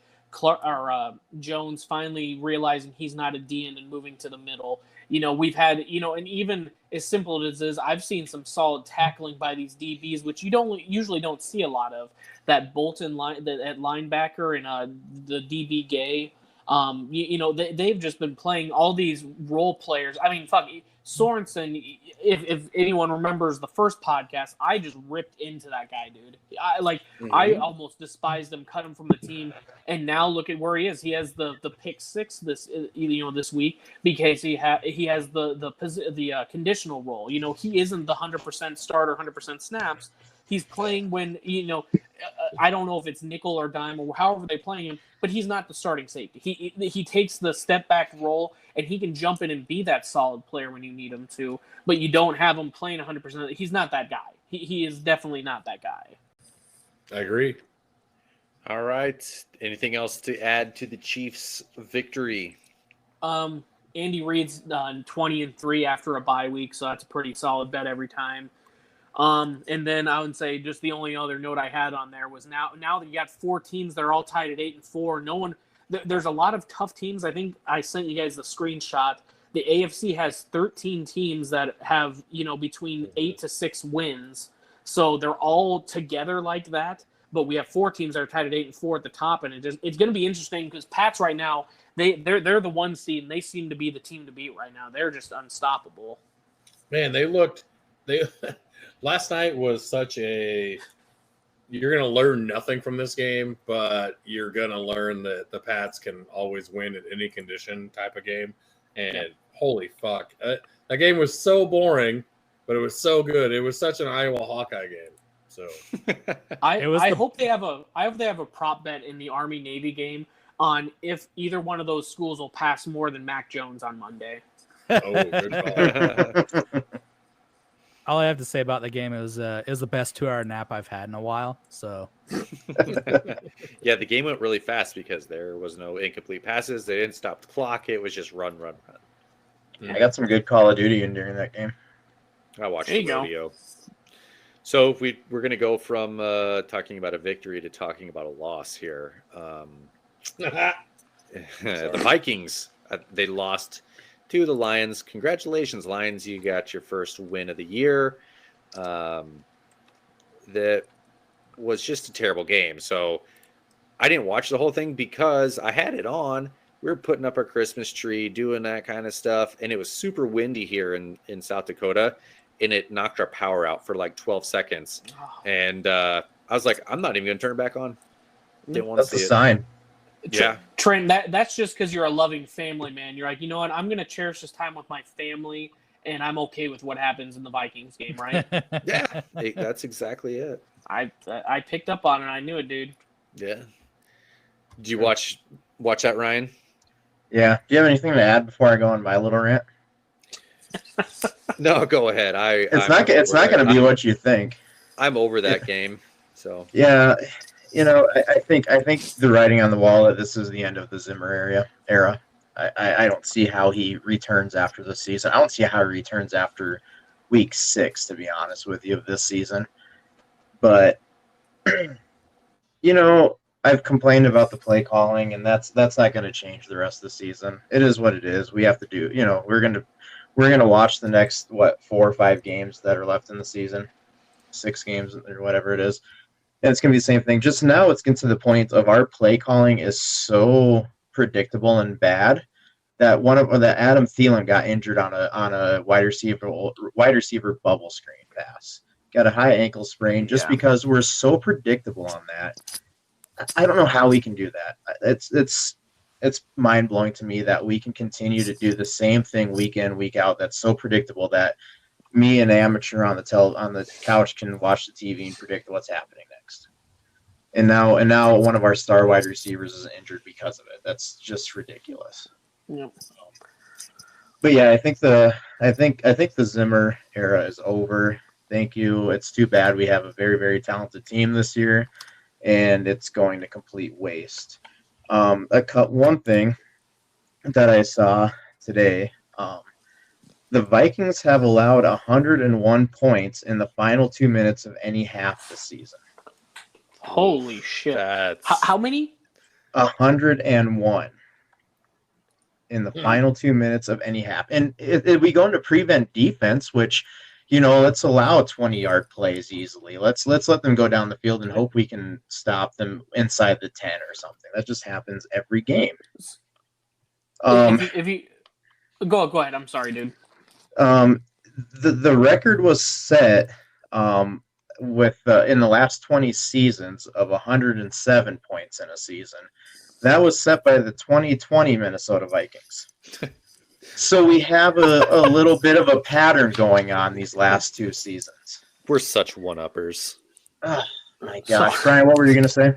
Jones finally realizing he's not a DN and moving to the middle. We've had, and even as simple as it is, I've seen some solid tackling by these DBs, which you usually don't see a lot of. That Bolton at linebacker and the DB Gay. They've just been playing all these role players. I mean, fuck, Sorensen, if anyone remembers the first podcast, I just ripped into that guy, dude. I almost despised him, cut him from the team, and now look at where he is. He has the pick 6 this week because he has the conditional role. He isn't the 100% starter, 100% snaps. He's playing when, I don't know if it's nickel or dime or however they play him, but he's not the starting safety. He takes the step back role, and he can jump in and be that solid player when you need him to, but you don't have him playing 100%. He's not that guy. He is definitely not that guy. I agree. All right. Anything else to add to the Chiefs' victory? Andy Reid's done 20-3 after a bye week, so that's a pretty solid bet every time. And then I would say just the only other note I had on there was now that you got 4 teams that are all tied at 8-4. There's a lot of tough teams. I think I sent you guys the screenshot. The AFC has 13 teams that have, between 8 to 6 wins. So they're all together like that. But we have 4 teams that are tied at 8-4 at the top, and it's going to be interesting because Pats right now they're the 1 seed, and they seem to be the team to beat right now. They're just unstoppable. Man, they last night was such a you're going to learn nothing from this game, but you're going to learn that the Pats can always win in any condition type of game. And holy fuck, that game was so boring, but it was so good. It was such an Iowa Hawkeye game. So I hope they have a prop bet in the Army Navy game on if either one of those schools will pass more than Mac Jones on Monday. Oh, good call. All I have to say about the game is it was the best 2-hour nap I've had in a while. So, yeah, the game went really fast because there was no incomplete passes. They didn't stop the clock. It was just run. I got some good Call of Duty in during that game. I watched the video. So if we're going to go from talking about a victory to talking about a loss here. The Vikings, they lost to the Lions. Congratulations, Lions. You got your first win of the year. That was just a terrible game. So I didn't watch the whole thing because I had it on. We were putting up our Christmas tree, doing that kind of stuff. And it was super windy here in South Dakota. And it knocked our power out for like 12 seconds. And I was like, I'm not even going to turn it back on. Didn't want to see it. That's a sign. Yeah. Trent, that's just because you're a loving family man. You're like, you know what? I'm going to cherish this time with my family, and I'm okay with what happens in the Vikings game, right? Yeah, that's exactly it. I picked up on it. I knew it, dude. Yeah. Did you watch that, Ryan? Yeah. Do you have anything to add before I go on my little rant? No, go ahead. It's not going to be what you think. I'm over that game. So Yeah, I think the writing on the wall that this is the end of the Zimmer era. I don't see how he returns after the season. I don't see how he returns after week 6, to be honest with you, of this season. But I've complained about the play calling, and that's not going to change the rest of the season. It is what it is. We have to do. We're gonna watch the next 4 or 5 games that are left in the season, 6 games or whatever it is, and it's gonna be the same thing. Just now, it's getting to the point of our play calling is so predictable and bad that that Adam Thielen got injured on a wide receiver bubble screen pass. Got a high ankle sprain just because we're so predictable on that. I don't know how we can do that. It's mind blowing to me that we can continue to do the same thing week in, week out. That's so predictable that me, an amateur on the couch, can watch the TV and predict what's happening next. And now one of our star wide receivers is injured because of it. That's just ridiculous. Yep. But yeah, I think the Zimmer era is over. Thank you. It's too bad we have a very, very talented team this year, and it's going to complete waste. One thing that I saw today, the Vikings have allowed 101 points in the final 2 minutes of any half this season. Holy shit! How many? 101 in the final 2 minutes of any half, and we go into prevent defense, which. Let's allow 20-yard plays easily. Let's let them go down the field and hope we can stop them inside the 10 or something. That just happens every game. If you go ahead. I'm sorry, dude. The record was set with in the last 20 seasons of 107 points in a season. That was set by the 2020 Minnesota Vikings. So we have a little bit of a pattern going on these last 2 seasons. We're such one-uppers. Oh, my gosh. Brian, what were you going to say?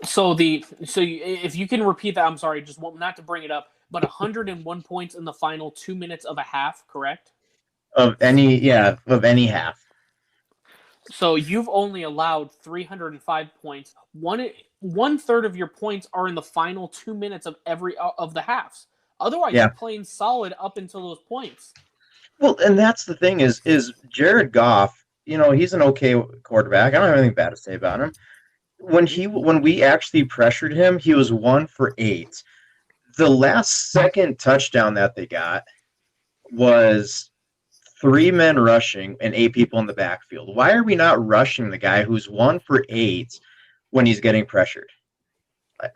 If you can repeat that, I'm sorry, just not to bring it up, but 101 points in the final 2 minutes of a half, correct? Of any half. So you've only allowed 305 points. One third of your points are in the final 2 minutes of every of the halves. Otherwise, you're playing solid up until those points. Well, and that's the thing is Jared Goff. He's an okay quarterback. I don't have anything bad to say about him. When we actually pressured him, he was 1 for 8. The last second touchdown that they got was 3 men rushing and 8 people in the backfield. Why are we not rushing the guy who's 1 for 8 when he's getting pressured?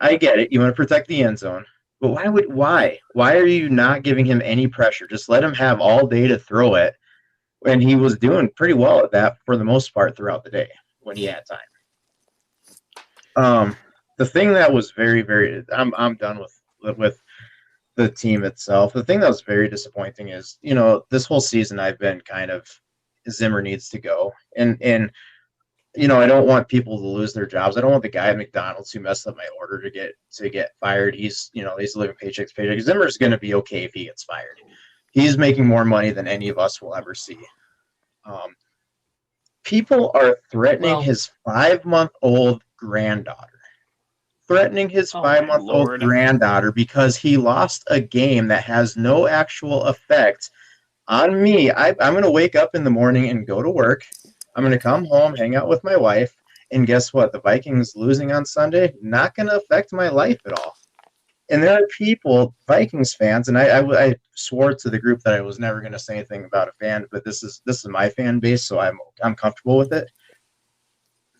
I get it. You want to protect the end zone. But why? Why are you not giving him any pressure? Just let him have all day to throw it. And he was doing pretty well at that for the most part throughout the day when he had time. The thing that was very, very I'm done with the team itself. The thing that was very disappointing is, this whole season I've been kind of Zimmer needs to go. And I don't want people to lose their jobs. I don't want the guy at McDonald's who messed up my order to get fired. He's living paycheck to paycheck. Zimmer's going to be okay if he gets fired. He's making more money than any of us will ever see. People are threatening his 5-month-old granddaughter. Threatening his 5-month-old granddaughter because he lost a game that has no actual effect on me. I'm going to wake up in the morning and go to work. I'm going to come home, hang out with my wife, and guess what? The Vikings losing on Sunday, not going to affect my life at all. And there are people, Vikings fans, and I swore to the group that I was never going to say anything about a fan, but this is my fan base, so I'm comfortable with it.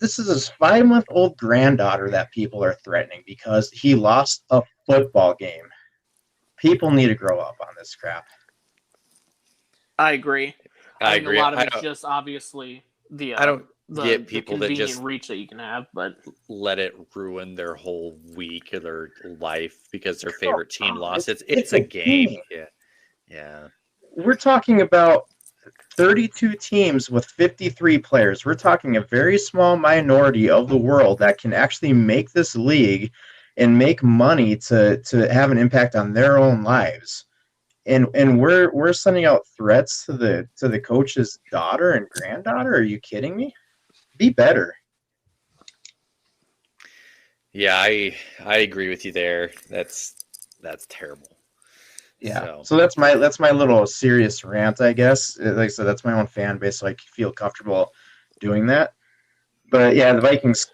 This is his 5-month-old granddaughter that people are threatening because he lost a football game. People need to grow up on this crap. I agree. I agree. A lot of it's just obviously I don't get people that just reach that you can have, but let it ruin their whole week or their life because their favorite team lost. It's a game. Yeah. We're talking about 32 teams with 53 players. We're talking a very small minority of the world that can actually make this league and make money to have an impact on their own lives. and we're sending out threats to the coach's daughter and granddaughter. Are you kidding me? Be better. Yeah, I agree with you there. That's terrible. Yeah. So that's my little serious rant, I guess. Like I said, that's my own fan base, so I feel comfortable doing that. But yeah, the Vikings.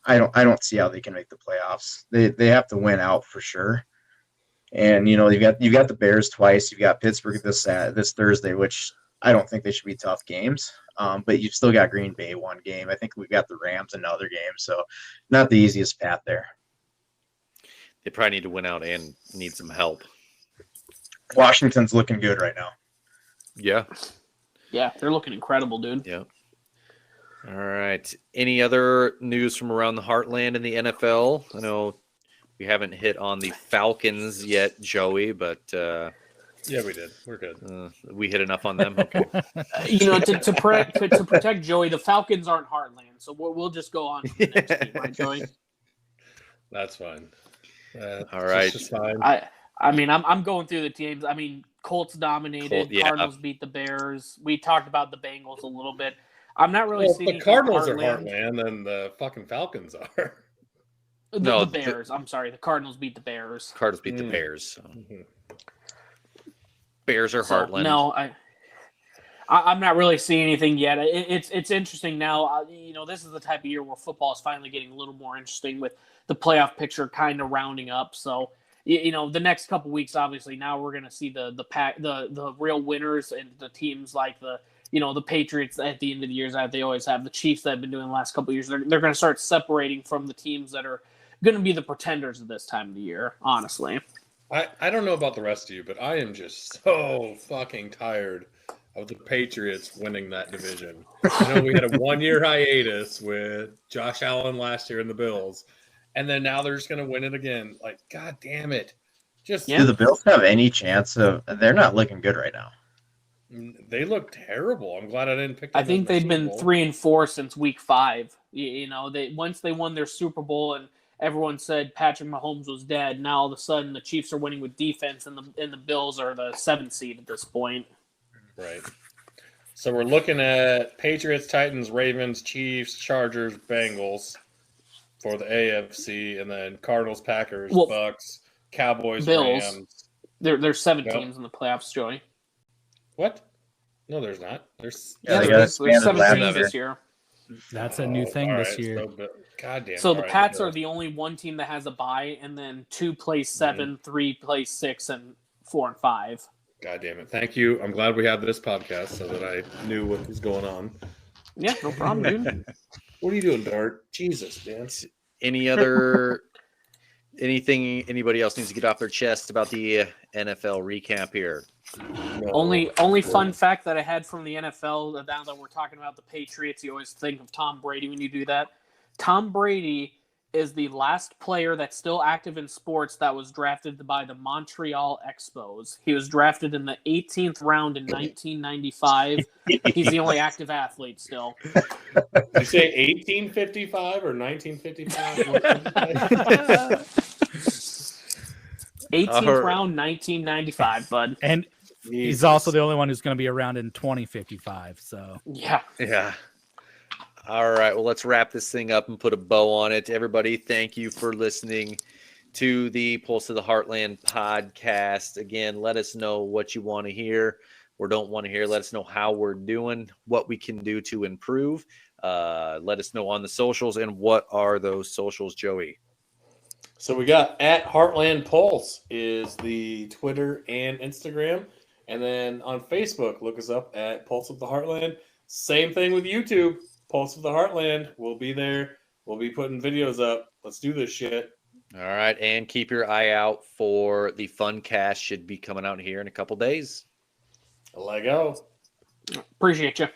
I don't see how they can make the playoffs. They have to win out for sure. And you've got the Bears twice. You've got Pittsburgh this Thursday, which I don't think they should be tough games. But you've still got Green Bay one game. I think we've got the Rams another game. So not the easiest path there. They probably need to win out and need some help. Washington's looking good right now. Yeah. Yeah, they're looking incredible, dude. Yeah. All right. Any other news from around the Heartland in the NFL? I know we haven't hit on the Falcons yet, Joey, but yeah, we did. We're good. We hit enough on them. Okay. To protect Joey, the Falcons aren't Heartland, so we'll just go on to the next team, right, Joey? That's fine. All right. Just fine. I'm going through the teams. I mean, Colts dominated. Yeah. Cardinals beat the Bears. We talked about the Bengals a little bit. I'm not really seeing the Cardinals are Heartland, and the fucking Falcons are. The Bears. I'm sorry. The Cardinals beat the Bears. Cardinals beat the Bears. So. Bears are Heartland. No, I'm not really seeing anything yet. It's interesting now. This is the type of year where football is finally getting a little more interesting with the playoff picture kind of rounding up. So, the next couple weeks, obviously, now we're going to see the real winners and the teams like the Patriots at the end of the years that they always have. The Chiefs that have been doing the last couple of years, they're going to start separating from the teams that are going to be the pretenders at this time of the year, honestly. I don't know about the rest of you, but I am just so fucking tired of the Patriots winning that division. I know we had a 1-year hiatus with Josh Allen last year in the Bills, and then now they're just going to win it again. Like, God damn it. Do the Bills have any chance of – they're not looking good right now. They look terrible. I'm glad I didn't pick them. I think they've been 3-4 since week 5. Once they won their Super Bowl and everyone said Patrick Mahomes was dead, now all of a sudden the Chiefs are winning with defense and the Bills are the 7th seed at this point. Right. So we're looking at Patriots, Titans, Ravens, Chiefs, Chargers, Bengals for the AFC, and then Cardinals, Packers, Bucks, Cowboys, Bills. Rams. There's 7 teams in the playoffs, Joey. What? No, there's not. There's 7 teams this year. That's a new thing this year. Goddamn. So the Pats are the only one team that has a bye, and then 2 plays 7, 3 plays 6, and 4 and 5. God damn it. Thank you. I'm glad we had this podcast so that I knew what was going on. Yeah, no problem, dude. What are you doing, Dart? Jesus, man. Anything anybody else needs to get off their chest about the NFL recap here? No. Only fun fact that I had from the NFL, now that we're talking about the Patriots, you always think of Tom Brady when you do that. Tom Brady is the last player that's still active in sports that was drafted by the Montreal Expos. He was drafted in the 18th round in 1995. He's the only active athlete still. Did you say 1855 or 1955? 18th round, 1995, bud. And he's also the only one who's going to be around in 2055. So yeah. All right, well, let's wrap this thing up and put a bow on it. Everybody, thank you for listening to the Pulse of the Heartland podcast. Again, let us know what you want to hear or don't want to hear. Let us know how we're doing, what we can do to improve. Let us know on the socials. And what are those socials, Joey? So we got at Heartland Pulse is the Twitter and Instagram. And then on Facebook, look us up at Pulse of the Heartland. Same thing with YouTube. Pulse of the Heartland. We'll be there. We'll be putting videos up. Let's do this shit. All right. And keep your eye out for the fun cast. Should be coming out here in a couple days. Lego. Appreciate you.